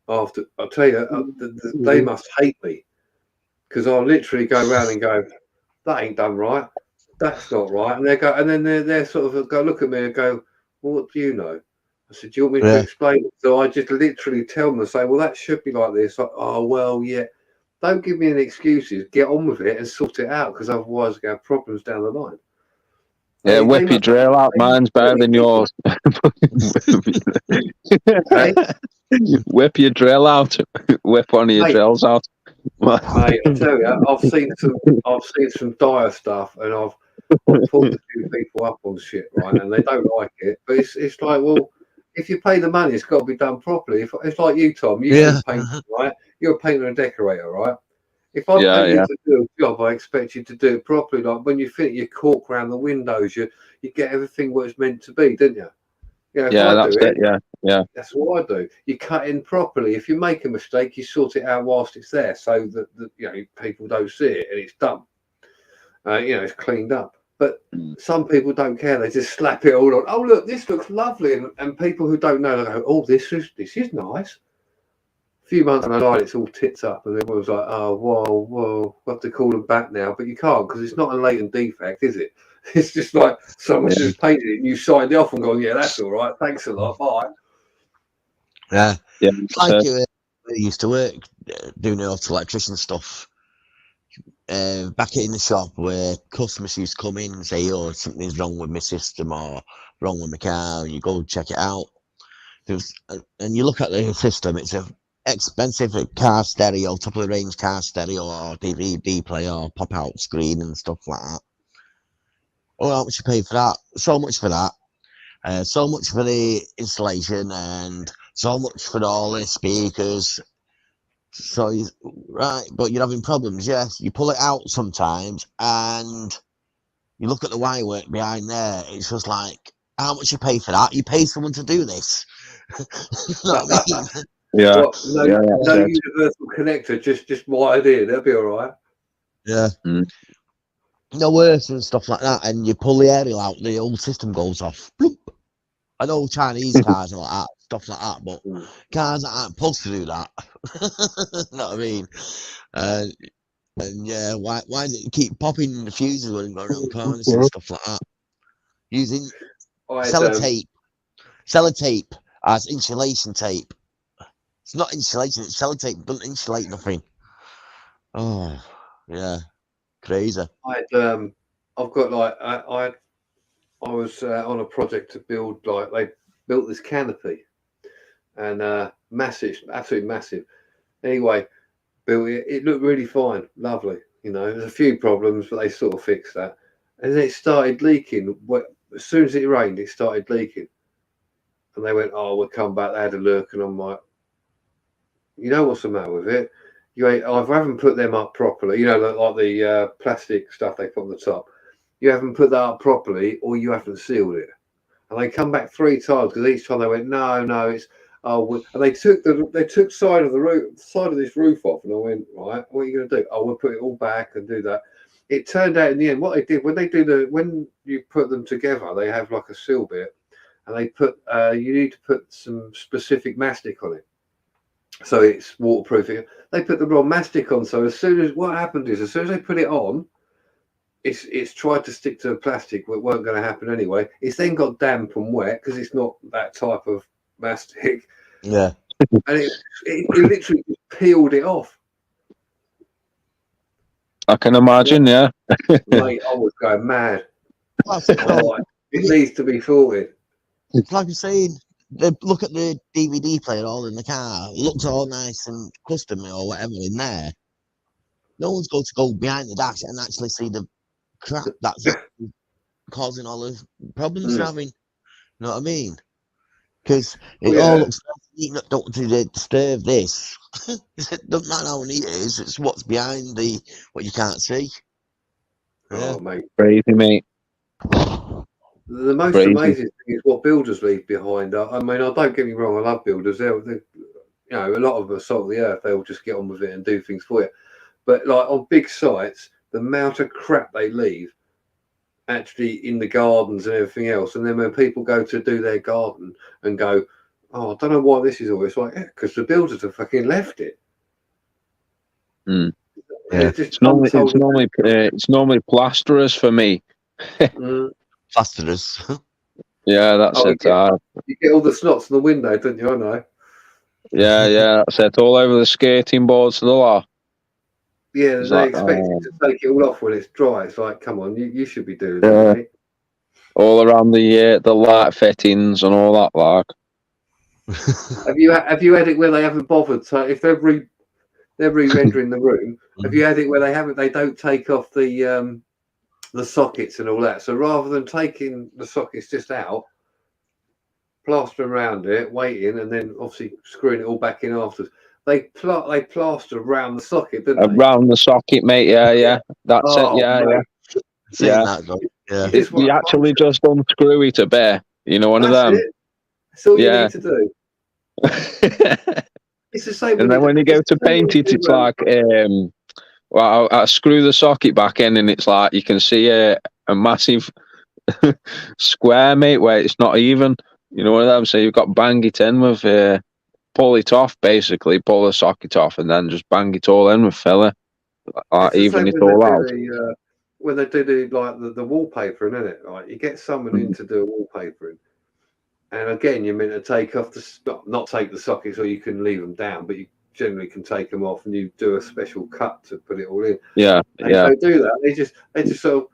After, I'll tell you, they must hate me because I'll literally go around and go, that ain't done right. That's not right. And they go, and then they're sort of go look at me and go, well, what do you know? I said, do you want me to explain it? So I just literally tell them and say, well, that should be like this. Like, oh, well, yeah. Don't give me any excuses. Get on with it and sort it out, because otherwise we're going to have problems down the line. Yeah, whip your drill out. Mine's better than yours. Hey, Whip your drill out. Whip one of your Mate. drills out. mate, I tell you, I've seen some dire stuff, and I've pulled a few people up on shit, right? And they don't like it. But it's like, well, if you pay the money, it's got to be done properly. If it's like you, Tom, you Yeah. can paint, right? You're a painter and decorator, right? If I Yeah, pay yeah. you to do a job, I expect you to do it properly. Like when you fit your cork around the windows, you get everything what it's meant to be, didn't you? Yeah, if Yeah, I that's do it. Yeah, yeah. that's what I do. You cut in properly. If you make a mistake, you sort it out whilst it's there, so that people don't see it and it's done. It's cleaned up. But some people don't care. They just slap it all on. Oh, look, this looks lovely, and people who don't know, they go, "Oh, this is nice." A few months down the line, it's all tits up, and everyone's like, "Oh, whoa, we have to call them back now." But you can't, because it's not a latent defect, is it? It's just like someone's just painted it, and you signed it off and gone, "Yeah, that's all right. Thanks a lot. Bye." Yeah. Yeah. It's like I used to work doing auto electrician stuff. Back in the shop where customers used to come in and say, "Oh, something's wrong with my system or wrong with my car," and you go check it out. And you look at the system, it's a expensive car stereo, top of the range car stereo, or DVD player, or pop out screen and stuff like that. Oh, how much you pay for that? So much for that. So much for the installation, and so much for all the speakers. So right, but you're having problems. Yes, you pull it out sometimes, and you look at the wire work behind there. It's just like, how much you pay for that? You pay someone to do this. You know what I mean? Yeah. What, no universal connector, just wired in. That'd be all right. Yeah. Mm. No worse and stuff like that, and you pull the aerial out, the whole system goes off. Bloop. I know Chinese cars are like that, stuff like that, but cars that aren't supposed to do that. You know what I mean? And yeah, why do you keep popping the fuses when going around corners and stuff like that? Using sellotape as insulation tape. It's not insulation, it's sellotape. Doesn't insulate nothing. Oh, yeah, crazy. I've got like I was on a project to build, like they built this canopy, and massive, absolutely massive. Anyway, built it. It looked really fine, lovely. There's a few problems, but they sort of fixed that. And then it started leaking. As soon as it rained, it started leaking. And they went, "Oh, we'll come back." They had a look, and I'm like, "You know what's the matter with it? You either haven't put them up properly. Like the plastic stuff they put on the top. You haven't put that up properly, or you haven't sealed it." And they come back 3 times, because each time they went, "No, it's." And they took side of this roof off, and I went, "Right, what are you going to do?" "Oh, we'll put it all back and do that." It turned out in the end, what they did when you put them together, they have like a seal bit, and they put you need to put some specific mastic on it, so it's waterproofing. They put the wrong mastic on, so as soon as they put it on, it's tried to stick to the plastic, but it weren't going to happen anyway. It's then got damp and wet, because it's not that type of mastic. Yeah. And it literally just peeled it off. I can imagine, yeah. Mate, I was going mad. That's It needs to be sorted. It's like you're saying, look at the DVD player all in the car. It looks all nice and custom or whatever in there. No one's going to go behind the dash and actually see the crap that's causing all the problems you're having. You know what I mean? Because it all looks neat, don't disturb this. It doesn't matter how neat it is, it's what's behind what you can't see. Oh, mate. Crazy, mate. The most amazing thing is what builders leave behind. I mean, don't get me wrong, I love builders. They're a lot of them are salt of the earth. They'll just get on with it and do things for you. But like on big sites, the amount of crap they leave actually in the gardens and everything else. And then when people go to do their garden and go, "Oh, I don't know why this is all," it's like, yeah, because the builders have fucking left it. Mm. Yeah. It's normally plasterers for me. Plasterers. Yeah, that's it. You get all the snots in the window, don't you? I know. Yeah, that's it. All over the skating boards of the lot. Yeah, It's they like, expect you to take it all off when it's dry. It's like, come on, you should be doing yeah. that, mate. All around the light fittings and all that, like. Have you had it where they haven't bothered? So if they're re-rendering the room, have you had it where they don't take off the sockets and all that? So rather than taking the sockets just out, plastering around it, waiting, and then obviously screwing it all back in afterwards, they plaster around the socket, don't they? Around the socket, mate. Yeah. That's it. Oh, Yeah, mate. Saying yeah. that, though. Yeah. You just want You to punch actually it. just unscrew it a bit. You know, one of That's them. it. That's all you Yeah. need to do. It's the same. And then when you go to paint it, it's like, well, I screw the socket back in, and it's like you can see a massive square, mate, where it's not even. You know, one of them. So you've got to bang it in with, pull it off, basically, pull the socket off, and then just bang it all in with filler, It's the even same it all out. when they do the wallpapering, isn't it? Like you get someone in to do a wallpapering, and again you're meant to take off not take the sockets, or you can leave them down, but you generally can take them off, and you do a special cut to put it all in. Yeah, They yeah. don't do that. They just sort of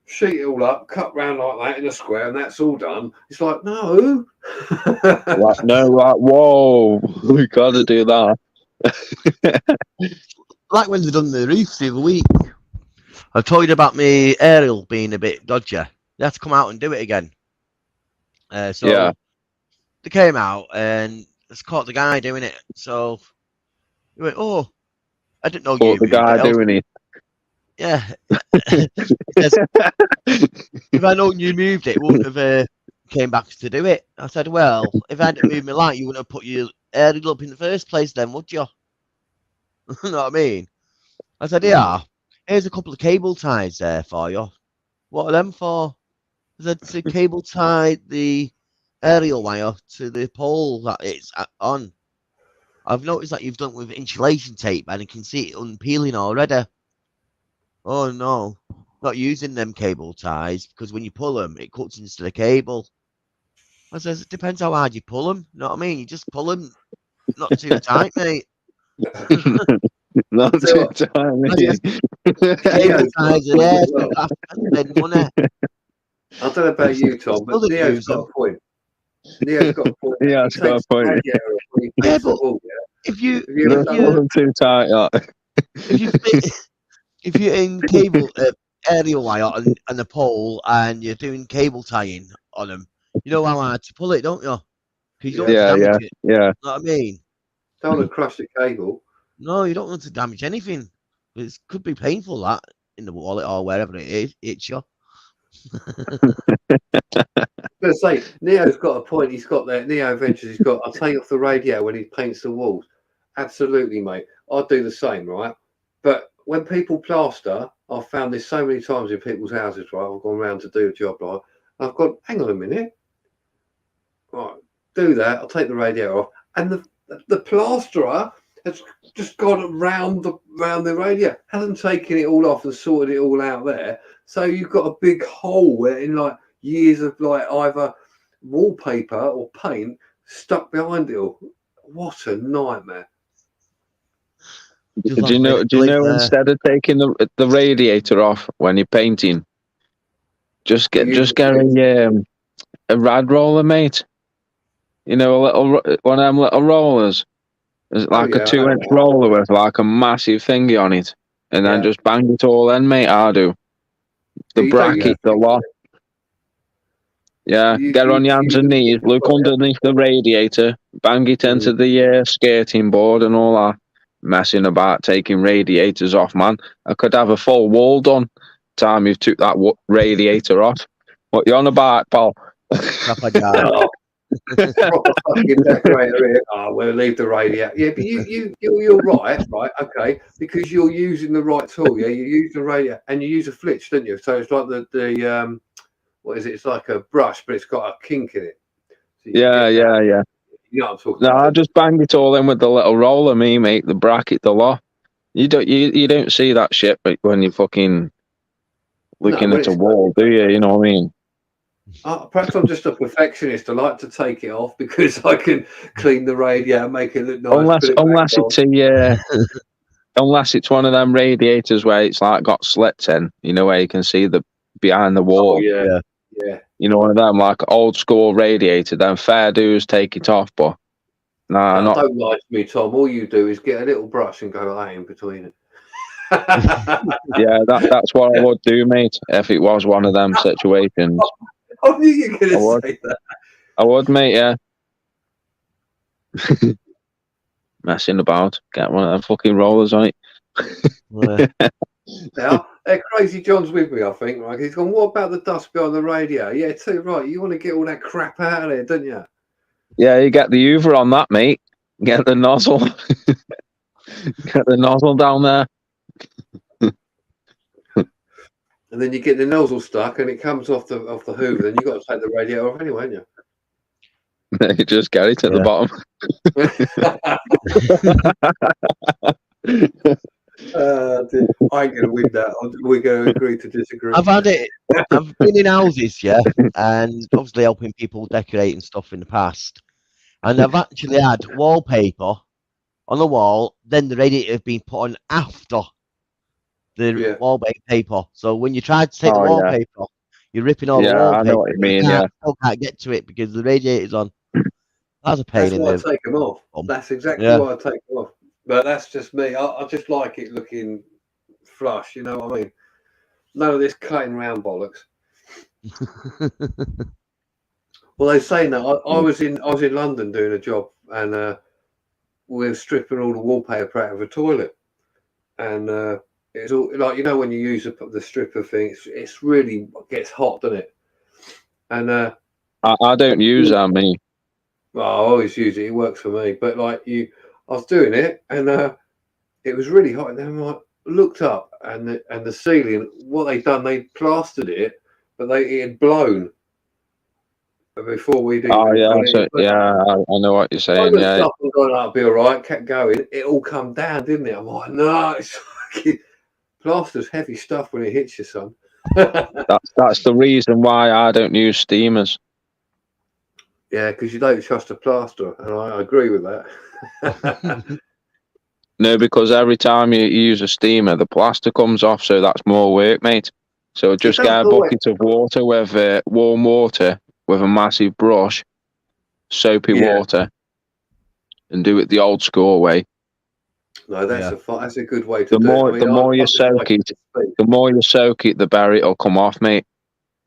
sheet it all up, cut round like that in a square, and that's all done. It's like no. Like, no, like, whoa, we gotta do that. Like when they done the roof the other week. I told you about me aerial being a bit dodgy. They had to come out and do it again. So Yeah. they came out and it's caught the guy doing it. So he went, "Oh, I didn't know you But the moved guy it." doing it. Yeah. He says, if I known you moved it, wouldn't have came back to do it. I said, well, if I hadn't moved my light, you wouldn't have put your aerial up in the first place then, would you? You know what I mean? I said, yeah, here's a couple of cable ties there for you. What are them for? I said, to cable tie the aerial wire to the pole that it's on. I've noticed that you've done it with insulation tape and you can see it unpeeling already. Oh no, not using them cable ties because when you pull them, it cuts into the cable. I says, it depends how hard you pull them. You know what I mean? You just pull them, not too tight, mate. Not So, too tiny. Cable ties are there, so you have to spend money. I don't know about you, Tom, but Still didn't Neo's use got them. a point. Neo's got a point. Yeah, He it's got a takes the point. radiator off when he Yeah, paints the but wall. Yeah. if you Have you ever if done you that? Too tight. Like. if you're in cable aerial wire and the pole and you're doing cable tying on them, you know how hard to pull it, don't you? Because you don't want to Yeah, damage it. yeah. You know what I mean? Don't want to crush the cable. No, you don't want to damage anything. It could be painful that in the wallet or wherever it is. It's you. I was going to say, Neo's got a point. He's got that. Neo Ventures, he's got, I'll take off the radiator when he paints the walls. Absolutely, mate. I'll do the same, right? But when people plaster, I've found this so many times in people's houses, right? I've gone around to do a job, right? I've gone, hang on a minute. Right, do that. I'll take the radiator off. And the plasterer has just gone around the radiator, hasn't taken it all off and sorted it all out there. So you've got a big hole where in like years of like either wallpaper or paint stuck behind it all. What a nightmare. Just Do you know? Do you know? Instead of taking the radiator off when you're painting, just get a rad roller, mate. You know, one of them little rollers. It's like a 2-inch roller with like a massive thingy on it, and then just bang it all in, mate. I do. The bracket, the lock. Yeah, get on your hands and knees, look underneath the radiator, bang it into the skating board and all that. Messing about taking radiators off, man. I could have a full wall done. Time you took that radiator off. What you on about, pal? Proper fucking decorator here. Oh, we'll leave the radiator. Yeah, but you're right, okay, because you're using the right tool. Yeah, you use the radiator and you use a flitch, don't you? So it's like the what is it? It's like a brush, but it's got a kink in it. So yeah. You know what I'm talking about. I just bang it all in with the little roller, mate. The bracket, the lock. You don't see that shit when you're fucking looking at a wall, do you? You know what I mean? Perhaps I'm just a perfectionist. I like to take it off because I can clean the radiator, make it look nice. Unless it's unless it's one of them radiators where it's like got slits in, where you can see the behind the wall. Oh yeah, Yeah. yeah. One of them like old school radiator. Then fair dues take it off, but nah, No, not. don't lie to me, Tom. All you do is get a little brush and go like that in between it. Yeah, that's what I would do, mate. If it was one of them situations, I knew you were I going would. to say that. I would, mate. Yeah. Messing about, get one of them fucking rollers on it. Yeah. Now, Crazy John's with me, I think. Right? He's gone, what about the dust behind the radio? Yeah, too right. You want to get all that crap out of there, don't you? Yeah, you get the Hoover on that, mate. Get the nozzle. Get the nozzle down there. And then you get the nozzle stuck and it comes off the Hoover. Then you've got to take the radiator off anyway, haven't you? You just get it at the bottom. I ain't going to win that. We're going to agree to disagree. I've been in houses, yeah, and obviously helping people decorate and stuff in the past. And I've actually had wallpaper on the wall, then the radiator has been put on after the wallpaper. So when you try to take the wallpaper, you're ripping all the wallpaper. I know what you mean, Still can't get to it because the radiator's on. That's a pain in the... That's why I take them off. That's exactly why I take them off. But that's just me. I just like it looking flush, you know what I mean? None of this cutting round bollocks. Well, they're saying that I was in London doing a job, and we were stripping all the wallpaper out of a toilet, and it's all like, you know, when you use the stripper thing, it's really gets hot, doesn't it? And I don't use that, me. Well, I always use it. It works for me. But like I was doing it, and it was really hot. And then I looked up, and the ceiling. What they done? They plastered it, but it had blown before we did. Oh yeah, I know what you're saying. Yeah, stuff and gone, "I'll be all right." Kept going. It all come down, didn't it? I'm like, no, it's fucking plaster's heavy stuff when it hits you, son. That's the reason why I don't use steamers. Yeah, because you don't trust a plaster, and I agree with that. No, because every time you use a steamer, the plaster comes off, so that's more work, mate. So just get a bucket of water with warm water with a massive brush, soapy water, and do it the old school way. No, that's a good way to the do more, it. the more you soak it, the more you soak it, the better it'll come off, mate.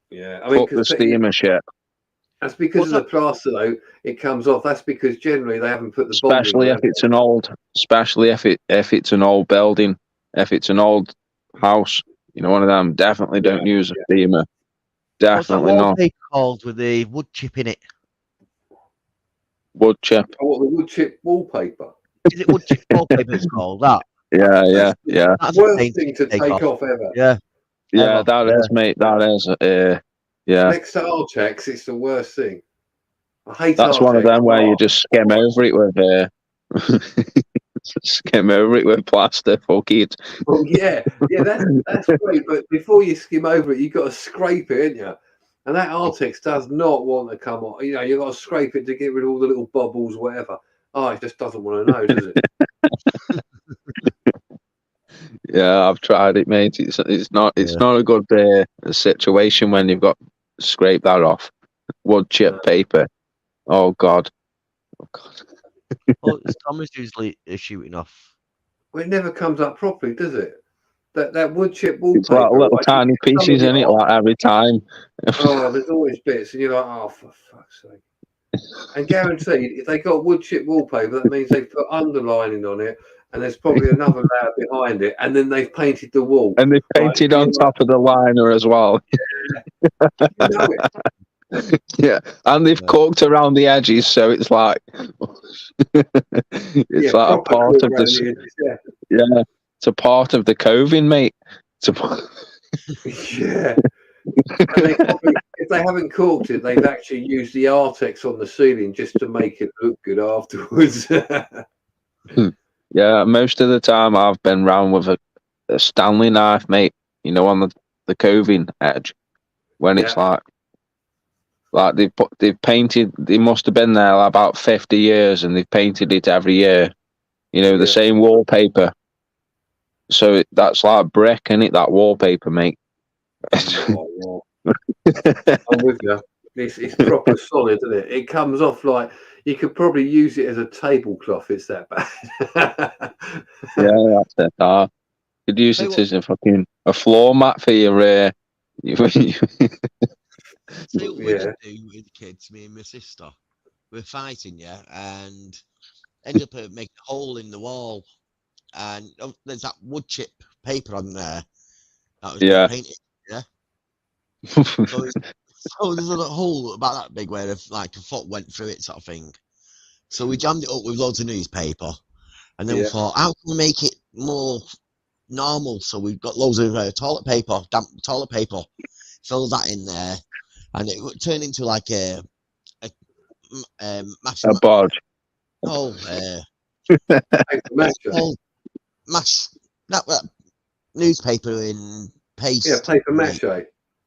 Yeah, I mean, fuck the steamer shit. That's because of the plaster, though. It comes off. That's because generally they haven't put the especially if it's an old, especially if it's an old building, if it's an old house, you know, one of them. Definitely don't use a steamer. Definitely not. What's that called with the wood chip in it? Wood chip. Oh, what, the wood chip wallpaper? Is it wood chip wallpaper? It's called that. Yeah. That's the worst thing to take off ever. Yeah. That is, mate. That is. Yeah. Next to Artex, it's the worst thing. I hate That's Artex. one of them where you just skim over it with plaster. Fuck it. Well, yeah, that's great. But before you skim over it, you've got to scrape it, ain't you? And that Artex does not want to come on. You know, you've got to scrape it to get rid of all the little bubbles, whatever. Oh, it just doesn't want to know, does it? Yeah, I've tried it, mate. It's not a good situation when you've got to scrape that off. Wood chip paper. Oh God. Well, Thomas usually is shooting off. Well, it never comes up properly, does it? That wood chip wallpaper. It's like little tiny pieces in it, like every time. Oh, there's always bits, and you're like, oh, for fuck's sake. And guaranteed, if they got wood chip wallpaper, that means they've put underlining on it, and there's probably another layer behind it, and then they've painted the wall. And they've painted on top of the liner as well. Yeah. You know it. Yeah, and they've corked around the edges, so it's like it's like a part of this. Yeah, it's a part of the coving, mate. Yeah. And if they haven't corked it, they've actually used the Artex on the ceiling just to make it look good afterwards. Yeah, most of the time I've been round with a Stanley knife, mate. You know, on the coving edge, when it's like they've painted. They must have been there like about 50 years, and they've painted it every year. You know, the same wallpaper, So that's like brick, isn't it? That wallpaper, mate. Oh, yeah. I'm with you. It's proper solid, isn't it? It comes off like you could probably use it as a tablecloth. It's that bad. Yeah, that's it. Could use Tell you it what, as a floor mat for your. tell you what we Yeah. did do with the kids, me and my sister. We're fighting, yeah, and ended up making a hole in the wall, and there's that wood chip paper on there that was not Yeah. painted, yeah. So there's a little hole about that big where like a foot went through it, sort of thing. So we jammed it up with loads of newspaper, and then we Yeah. thought, how can we make it more normal? So we've got loads of toilet paper, damp toilet paper, fill that in there, and it would turn into like a mash. A bodge. No, Paper mache. oh, mash that newspaper in paste. Yeah, paper mache.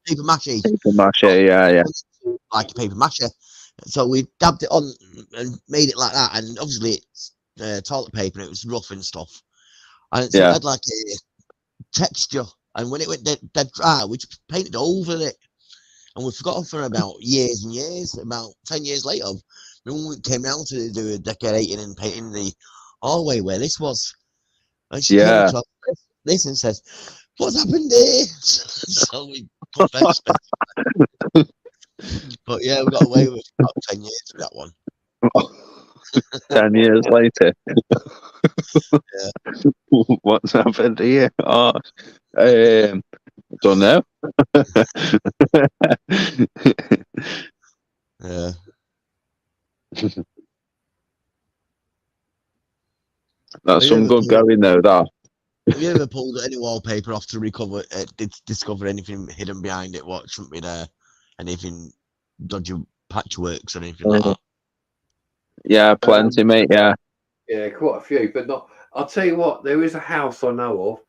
Paper mache. Paper mache, yeah. Like a paper mache. So we dabbed it on and made it like that, and obviously it's toilet paper and it was rough and stuff, and so it Yeah. had like a texture. And when it went dead dry, we just painted over it, and we forgot for about years and years. About 10 years later, when we came down to do decorating and painting the hallway where this was, and she came Yeah. to this and says, "What's happened here?" So we put fence. But yeah, we got away with about 10 years with that one. 10 years later. Yeah. What's happened here? Oh, don't know. Yeah. That's some good going though, that. Have you ever pulled any wallpaper off to recover discover anything hidden behind it? What shouldn't be there? Anything dodgy patchworks or anything like that? Yeah, plenty, mate. Yeah. Yeah, quite a few, but not. I'll tell you what, there is a house I know of,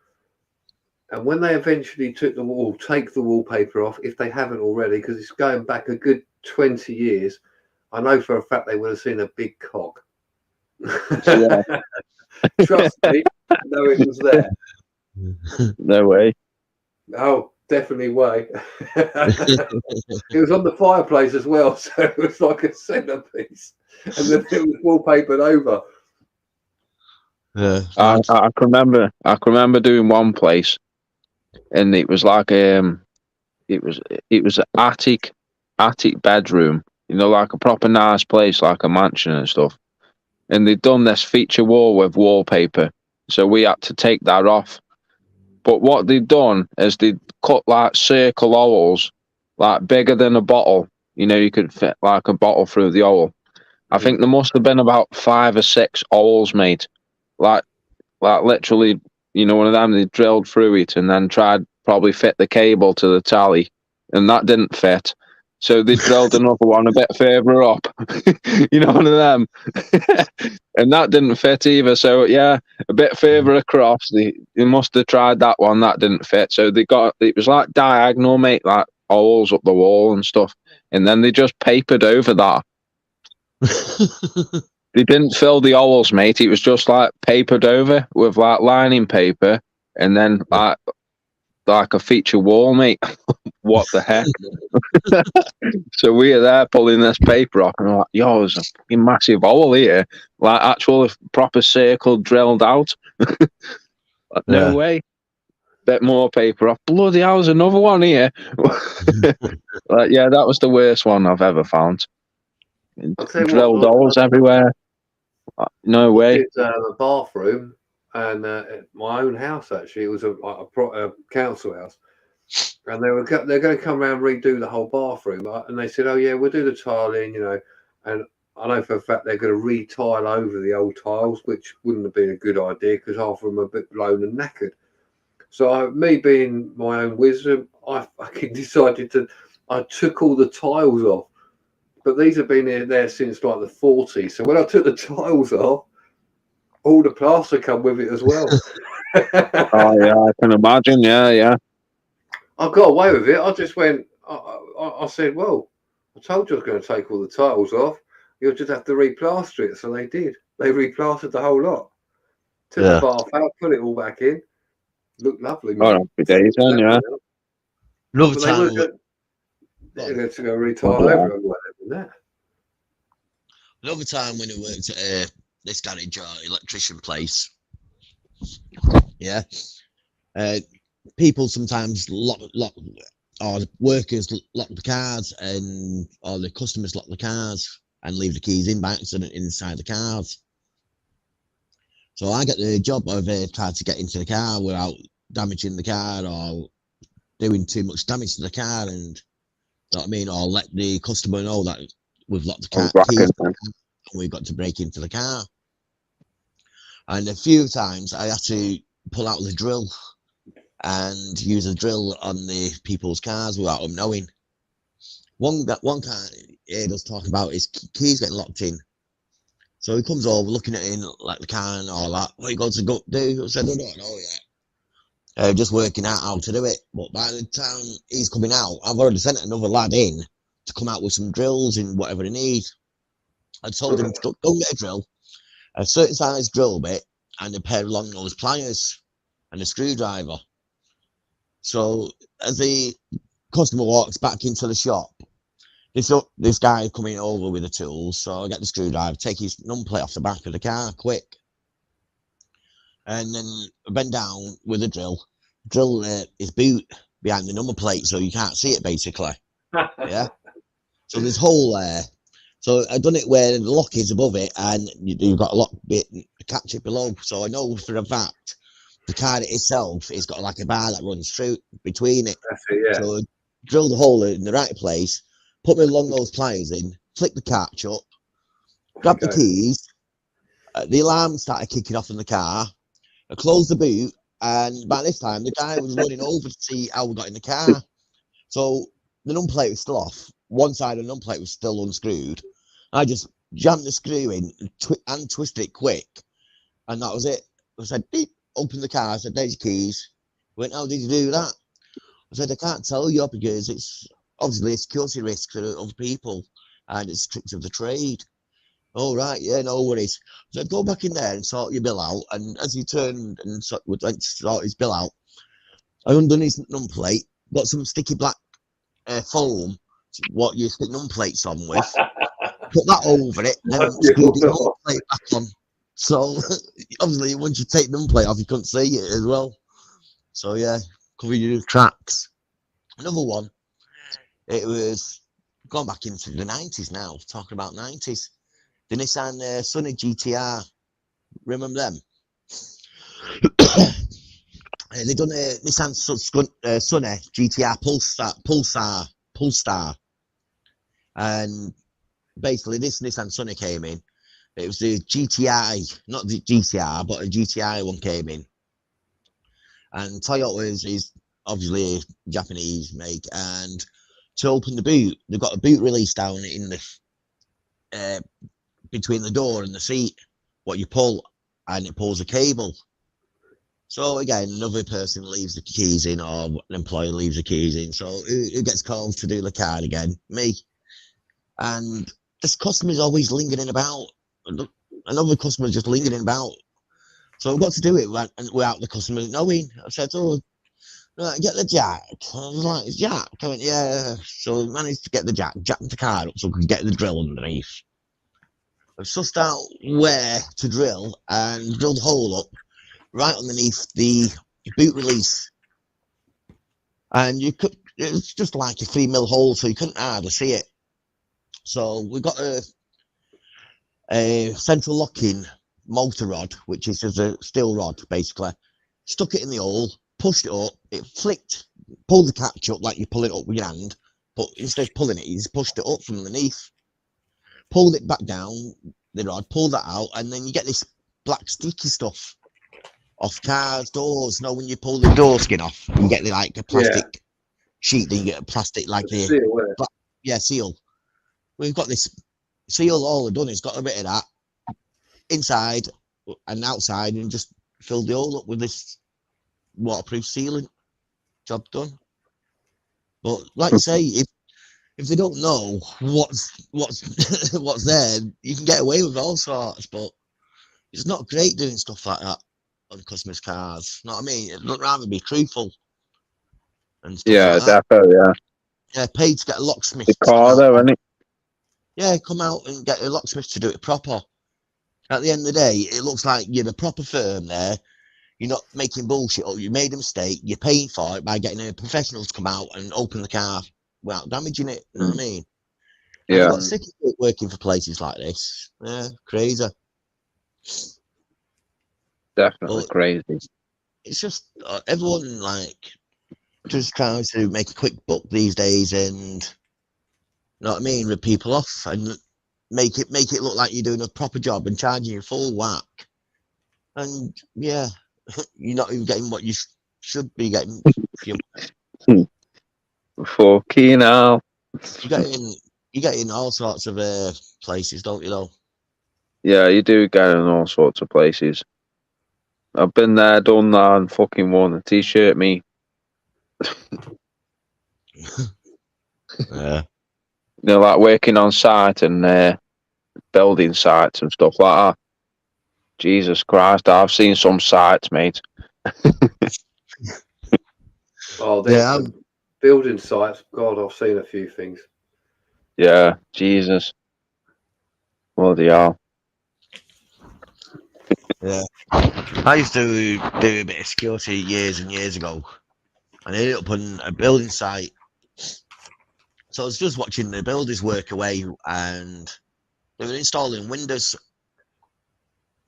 and when they eventually take the wallpaper off, if they haven't already, because it's going back a good 20 years, I know for a fact they would have seen a big cock. Yeah. Trust me, no, it was there. No way. Oh, definitely way. It was on the fireplace as well, so it was like a centerpiece, and then it was wallpapered over. Yeah, I can remember doing one place, and it was like it was an attic bedroom, you know, like a proper nice place, like a mansion and stuff. And they'd done this feature wall with wallpaper, so we had to take that off. But what they'd done is they'd cut like circle holes, like bigger than a bottle. You know, you could fit like a bottle through the hole. I think there must have been about 5 or 6 holes, mate. Like literally, you know, one of them, they drilled through it and then tried probably fit the cable to the tally, and that didn't fit. So they drilled another one a bit further up, you know, one of them, and that didn't fit either. So yeah, a bit further across, they must have tried that one. That didn't fit. So it was like diagonal, mate, like holes up the wall and stuff, and then they just papered over that. They didn't fill the holes, mate. It was just like papered over with like lining paper, and then like a feature wall, mate. What the heck? So we are there pulling this paper off, and we're like, yo, there's a fucking massive hole here, like actual proper circle drilled out. Like, no way. Bit more paper off. Bloody hell, there's another one here. Like, yeah, that was the worst one I've ever found. Drilled holes everywhere. No way. It's a bathroom and my own house, actually. It was a council house, and they're going to come around and redo the whole bathroom, and they said, oh yeah, we'll do the tiling, you know, and I know for a fact they're going to re-tile over the old tiles, which wouldn't have been a good idea because half of them are a bit blown and knackered. So me being my own wisdom, I fucking decided I took all the tiles off. But these have been there since like the 40s. So when I took the tiles off, all the plaster come with it as well. Oh yeah, I can imagine. Yeah. I got away with it. I just went. I said, "Well, I told you I was going to take all the tiles off. You'll just have to replaster it." So they did. They replastered the whole lot. Took the bath out, put it all back in. Look lovely, Oh, man. happy days then, yeah. Another But they time, were they're going to go retire Yeah. over and whatever. That. another time when I worked at this garage or electrician place, yeah, people sometimes lock, or the workers lock the cars, or the customers lock the cars and leave the keys in by accident inside the cars. So I get the job of trying to get into the car without damaging the car or doing too much damage to the car, and you know what I mean, or let the customer know that we've locked the car keys and we've got to break into the car. And a few times I had to pull out the drill and use a drill on the people's cars without them knowing. One car he does talk about his keys getting locked in. So he comes over looking at it like the car and all that. What you going to go do? I said, I don't know yet. Just working out how to do it. But by the time he's coming out, I've already sent another lad in to come out with some drills and whatever he needs. I told him, don't get a drill, a certain size drill bit, and a pair of long nose pliers and a screwdriver. So as the customer walks back into the shop, this guy coming over with the tools, so I get the screwdriver, take his numplate off the back of the car, quick. And then bend down with a drill his boot behind the number plate so you can't see it, basically. Yeah. So there's hole there. So I've done it where the lock is above it and you've got a lock bit to catch it below. So I know for a fact the card itself has got like a bar that runs through between it. That's it, yeah. So I drill the hole in the right place, put my long nose pliers in, flick the catch up, grab the keys. The alarm started kicking off in the car. I closed the boot, and by this time the guy was running over to see how we got in the car. So the numplate was still off. One side of the numplate was still unscrewed. I just jammed the screw in and twisted it quick, and that was it. I said, beep, open the car. I said, there's your keys. He went, how did you do that? I said, I can't tell you because it's obviously a security risk to other people, and it's tricks of the trade. Oh, right, yeah, no worries. So go back in there and sort your bill out. And as he turned and went to sort his bill out, I undone his numplate, got some sticky black foam, what you stick numplates on with, put that over it, then screwed his numplate back on. So, obviously, once you take numplate off, you couldn't see it as well. So, yeah, cover your tracks. Another one, it was going back into the 90s now, talking about 90s. The Nissan Sunny GTR, remember them? They done a Nissan Sunny GTR Pulsar, and basically this Nissan Sunny came in. It was the GTI, not the GTR, but a GTI one came in. And Toyota is obviously a Japanese make, and to open the boot, they've got a boot release down in the between the door and the seat, what you pull, and it pulls a cable. So again, another person leaves the keys in, or an employee leaves the keys in. So who gets called to do the card again? Me. And this customer's always lingering about. Another customer's just lingering about. So I've got to do it without the customer knowing. I said, oh, right, get the jack. I was like, jack? I went, yeah. So I managed to get the jack the car up so I could get the drill underneath. I've sussed out where to drill and drilled a hole up right underneath the boot release. And it's just like a 3mm hole, so you couldn't hardly see it. So we got a central locking motor rod, which is just a steel rod, basically. Stuck it in the hole, pushed it up, it flicked, pulled the catch up like you pull it up with your hand, but instead of pulling it, you just pushed it up from underneath. Pulled it back down the rod, pulled that out, and then you get this black sticky stuff off cars, doors. When you pull the door skin off, you get like a plastic sheet, then you get a plastic like a seal, seal. We've got this seal, all I've done is got a bit of that inside and outside and just filled the hole up with this waterproof sealant. Job done. But like you say, if they don't know what's what's there, you can get away with all sorts, but it's not great doing stuff like that. on customers' cars. You know what I mean? I'd rather be truthful and stuff Yeah, like that. definitely. Yeah, Yeah, paid to get a locksmith the to come car out. though, isn't it? Yeah, come out and get a locksmith to do it proper. At the end of the day, it looks like you're a proper firm there. You're not making bullshit up. You made a mistake. You're paying for it by getting a professional to come out and open the car without damaging it. You know what I mean? And I Yeah, got sick of it working for places like this. Yeah, crazy. definitely But crazy. it's just everyone like just trying to make a quick buck these days, and you know what I mean, rip people off and make it look like you're doing a proper job and charging you full whack. And yeah, you're not even getting what you should be getting. Fucking hell. You get in, you get in all sorts of places, don't you know? Yeah, you do get in all sorts of places. I've been there, done that, and fucking worn a t-shirt, me. Yeah, You know, like working on site and building sites and stuff like that. Jesus Christ, I've seen some sites, mate. Oh, there's yeah, some building sites. God, I've seen a few things. Yeah, Jesus. Bloody hell. yeah. I used to do a bit of security years and years ago, and I ended up on a building site. So I was just watching the builders work away, and they were installing windows.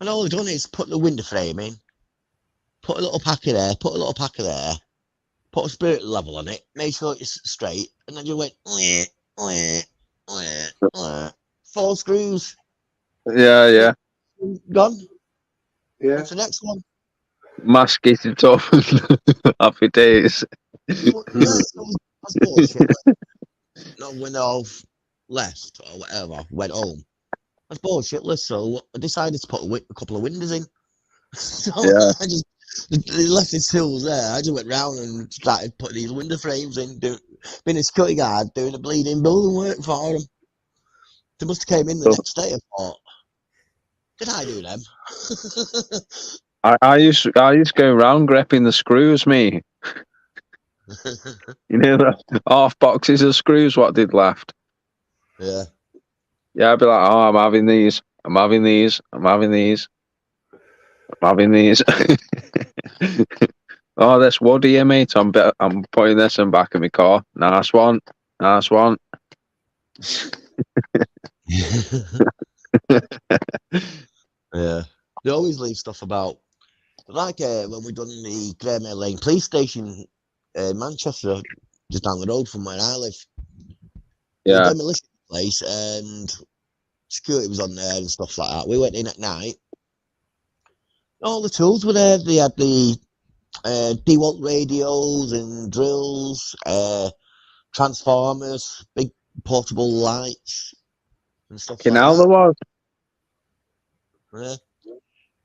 And all they've done is put the window frame in, put a little packer there, put a little packer there, put a spirit level on it, make sure it's straight, and then you went, wah, wah, wah, wah. 4 screws, Yeah, yeah. gone. Yeah. What's the next one? Mask it up. Happy days. So, yeah, so that's bullshit. No, when I've left or whatever, went home. That's bullshitless. So I decided to put a couple of windows in. So Yeah. I just they left his tools there. I just went round and started putting these window frames in, being a security guard, doing a bleeding building work for them. They must have came in the next day and thought, did I do them? I used to go around grepping the screws, me. You know the half boxes of screws what did left. Yeah. Yeah, I'd be like, oh, I'm having these, I'm having these, I'm having these, I'm having these. Oh, this wood here, mate. I'm putting this in back of my car. Nice one. Nice one. Yeah. They always leave stuff about, like when we done the Greymail Lane police station in Manchester, just down the road from where I live. The Yeah. demolition place, and security was on there and stuff like that. We went in at night. All the tools were there. They had the DeWalt radios and drills, transformers, big portable lights and stuff Fucking like hell, that. there was. Yeah.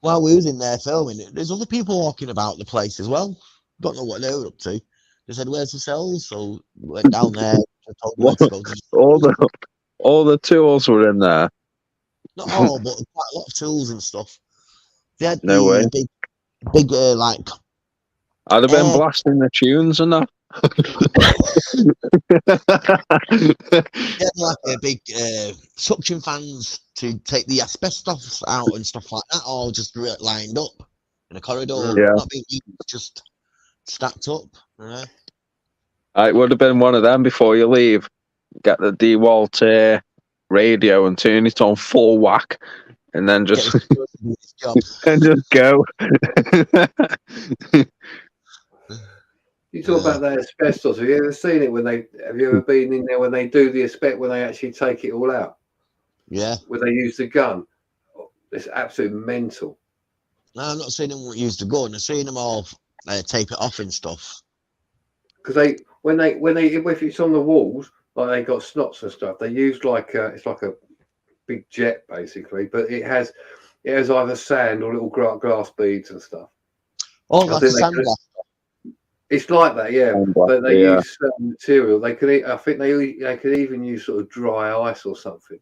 While we was in there filming, there's other people walking about the place as well. Don't know what they were up to. They said, "Where's the cells?" So we went down there. I told them where to go. All the tools were in there. Not all, but quite a lot of tools and stuff. They had No way. the big like I'd have been air. blasting the tunes and that. They had like a big suction fans to take the asbestos out and stuff like that, all just lined up in a corridor, Yeah. not being used, just stacked up. Yeah. It would have been one of them before you leave. Get the DeWalt radio and turn it on full whack, and then just Job. and just go. You talk about that asbestos. Have you ever seen it have you ever been in there when they do the asbestos, when they actually take it all out? Yeah. When they use the gun? It's absolutely mental. No, I'm not seeing them use the gun. I've seen them all tape it off and stuff. Because if it's on the walls, like they got snots and stuff, they use it's like a big jet basically, but it has either sand or little glass beads and stuff. Oh, like a sandblasting. It's like that, yeah. But they Yeah. use certain material. I think they could even use sort of dry ice or something.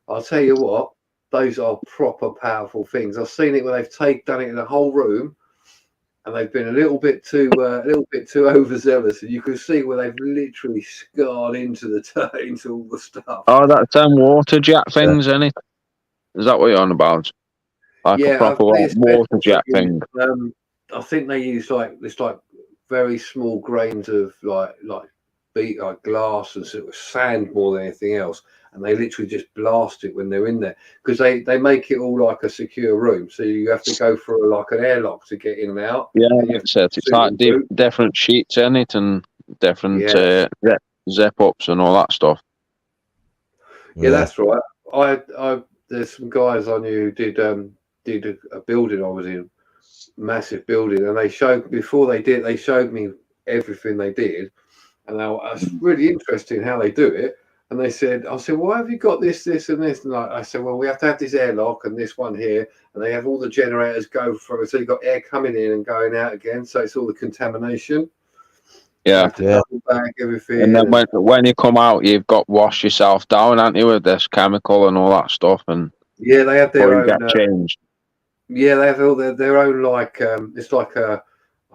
I'll tell you what, those are proper powerful things. I've seen it when they've done it in a whole room, and they've been a little bit too overzealous, and you can see where they've literally scarred into into all the stuff. Oh, that's them water jet things, isn't it? Is that what you're on about? Like a proper water jet thing. I think they use like very small grains of like glass and sort of sand more than anything else, and they literally just blast it when they're in there, because they make it all like a secure room, so you have to go through like an airlock to get in and out. Yeah, that's it. It's like different sheets in it and different zip ups and all that stuff. Yeah, that's right. I there's some guys I knew who did a building I was in, massive building, and they showed me everything they did, and it's really interesting how they do it. And I said, why have you got this, and this? And I said, well, we have to have this airlock and this one here, and they have all the generators go through, so you've got air coming in and going out again, so it's all the contamination. Yeah, double bag everything. And then when you come out, you've got to wash yourself down, haven't you, with this chemical and all that stuff? And yeah, they have their own changed. Yeah, they have all their own like it's like I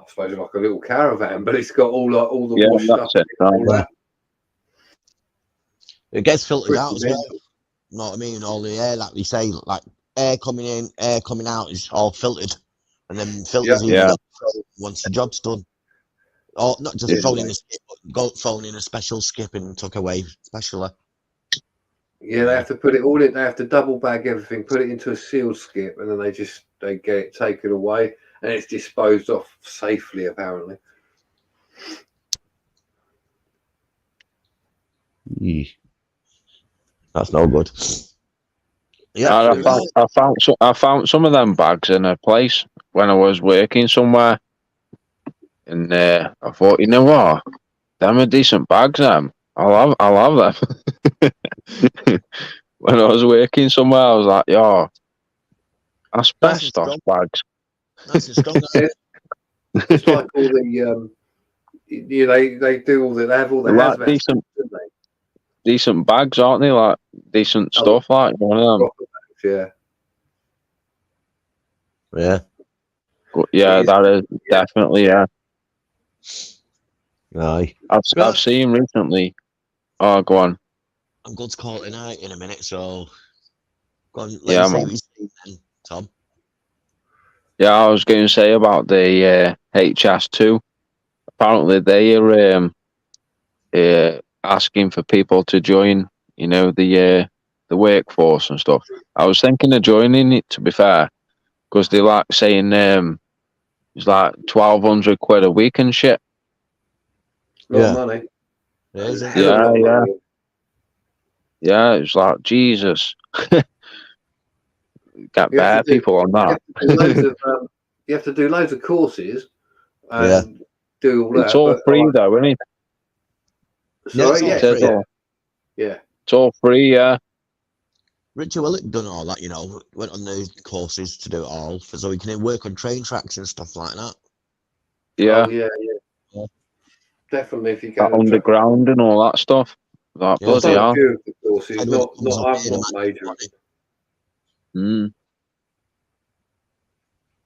suppose like a little caravan, but it's got all the wash stuff. Right. It gets filtered out as well. You know what I mean? All the air, like we say, like air coming in, air coming out is all filtered, and then filters once the job's done. Or not just thrown in a skip, but thrown in a special skip and took away specially. Yeah, they have to put it all in. They have to double bag everything, put it into a sealed skip, and then they get it taken away, and it's disposed of safely, apparently. That's no good. Yeah, I found some of them bags in a place when I was working somewhere, and I thought, you know what, them are decent bags. I'll have them. When I was working somewhere, I was like, yo, asbestos bags. That's a strong It's like all the they do all the they have all the hazmat stuff, don't they? Decent bags, aren't they? Like decent stuff, like one of them. Bags, yeah. But that is definitely Aye. I've seen recently. Oh, go on. I'm going to call it tonight in a minute, so go on. Let me see what you see then, Tom. Yeah, I was going to say about the HS2. Apparently, they are asking for people to join. You know, the workforce and stuff. I was thinking of joining it, to be fair, because they like saying it's like £1,200 a week and shit. A lot of money. Yeah, it's like Jesus. Got bad people on that. You have to do loads of courses and do all that. It's all free though, isn't it? Sorry, yeah. It's all free, yeah. Richard Willett done all that, you know, went on the courses to do it all, so he can work on train tracks and stuff like that. Yeah. Oh, yeah. Definitely, if you go underground and all that stuff. Like, bloody hell. Courses, not major.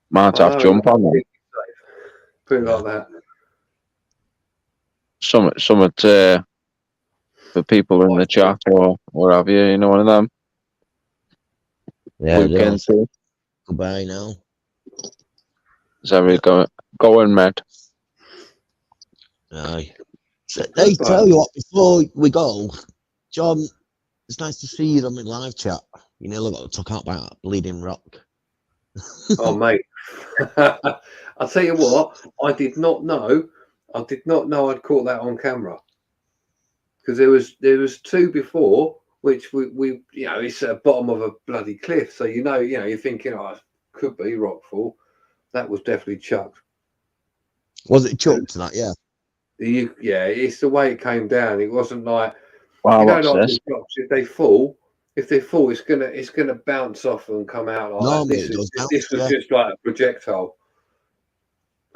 Might have to jump on them. Put it like that. Some for people in the chat or what have you, you know, one of them. Yeah, goodbye now. Is that going mad? Aye. So, hey, tell you what, before we go, John, it's nice to see you on the live chat. You nearly got took out by that bleeding rock. Oh, mate. I'll tell you what, I did not know I'd caught that on camera. Because there was two before, which we you know, it's at the bottom of a bloody cliff. So you know, you're thinking, oh, it could be rockfall. That was definitely chucked. Was it chucked that? Yeah. Yeah, it's the way it came down. It wasn't like, wow, you know, like the drops, if they fall, it's gonna bounce off and come out like that. This was just like a projectile.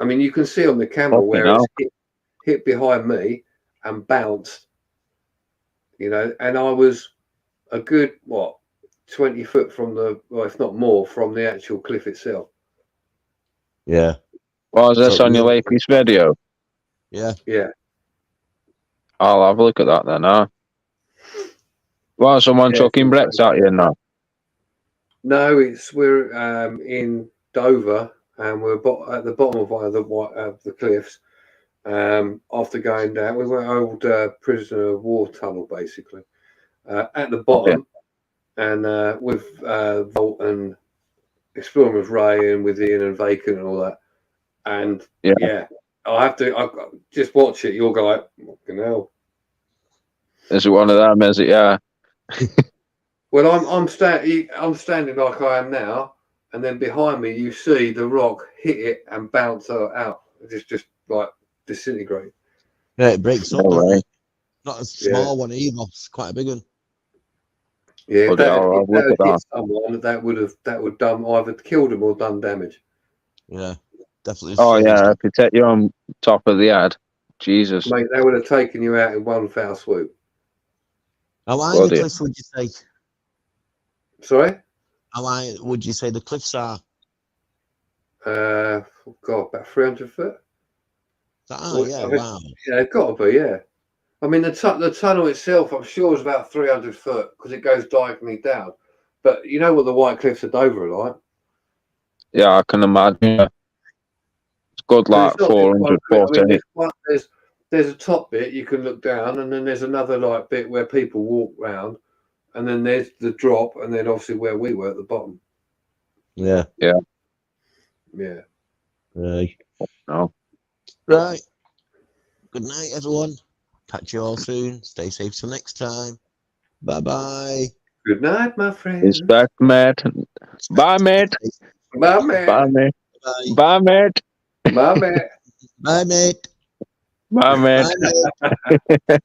I mean, you can see on the camera where it's hit behind me and bounced. You know, and I was a good 20 foot from if not more, from the actual cliff itself. Yeah. Was this So, on your latest video? Yeah. Yeah. I'll have a look at that then, huh? Well, someone Yeah, chucking it's bricks at you now. No, we're in Dover, and we're at the bottom of one of the cliffs. After going down, we went old prisoner of war tunnel, basically, at the bottom, and with Volt and exploring with Ray and with Ian and Vacant and all that. And yeah, I just watch it. You'll go like, fucking hell. Is it one of them? Is it? Yeah. Well, I'm standing like I am now, and then behind me you see the rock hit it and bounce out. It's just like disintegrate. Yeah, it breaks up, No doesn't way. it? Not a small one either. It's quite a big one. Yeah, if Bloody that hell, I'll look had at hit that. someone, that would have done either killed them or done damage. Yeah, definitely. Oh strange. yeah, if you take you on top of the head, Jesus. Mate, that would have taken you out in one foul swoop. How high the Bloody- cliffs would you say? Sorry? How high would you say the cliffs are? God, about 300 foot. Oh, yeah, wow. Yeah, it's got to be, yeah. I mean, the tunnel itself, I'm sure, is about 300 foot because it goes diagonally down. But you know what the White Cliffs of Dover are like? Yeah, I can imagine. Yeah. It's good, like It's not just 400, one cliff. I mean, 480. there's a top bit you can look down, and then there's another like bit where people walk round, and then there's the drop, and then obviously where we were at the bottom. Yeah. Yeah. Yeah. Right. No. Right. Good night, everyone. Catch you all soon. Stay safe till next time. Bye-bye. Good night, my friend. Respect, mate. Bye, mate. Bye, man. Bye, mate. Bye. Bye, mate. Bye, man. Bye, mate. Bye, mate. Bye, mate.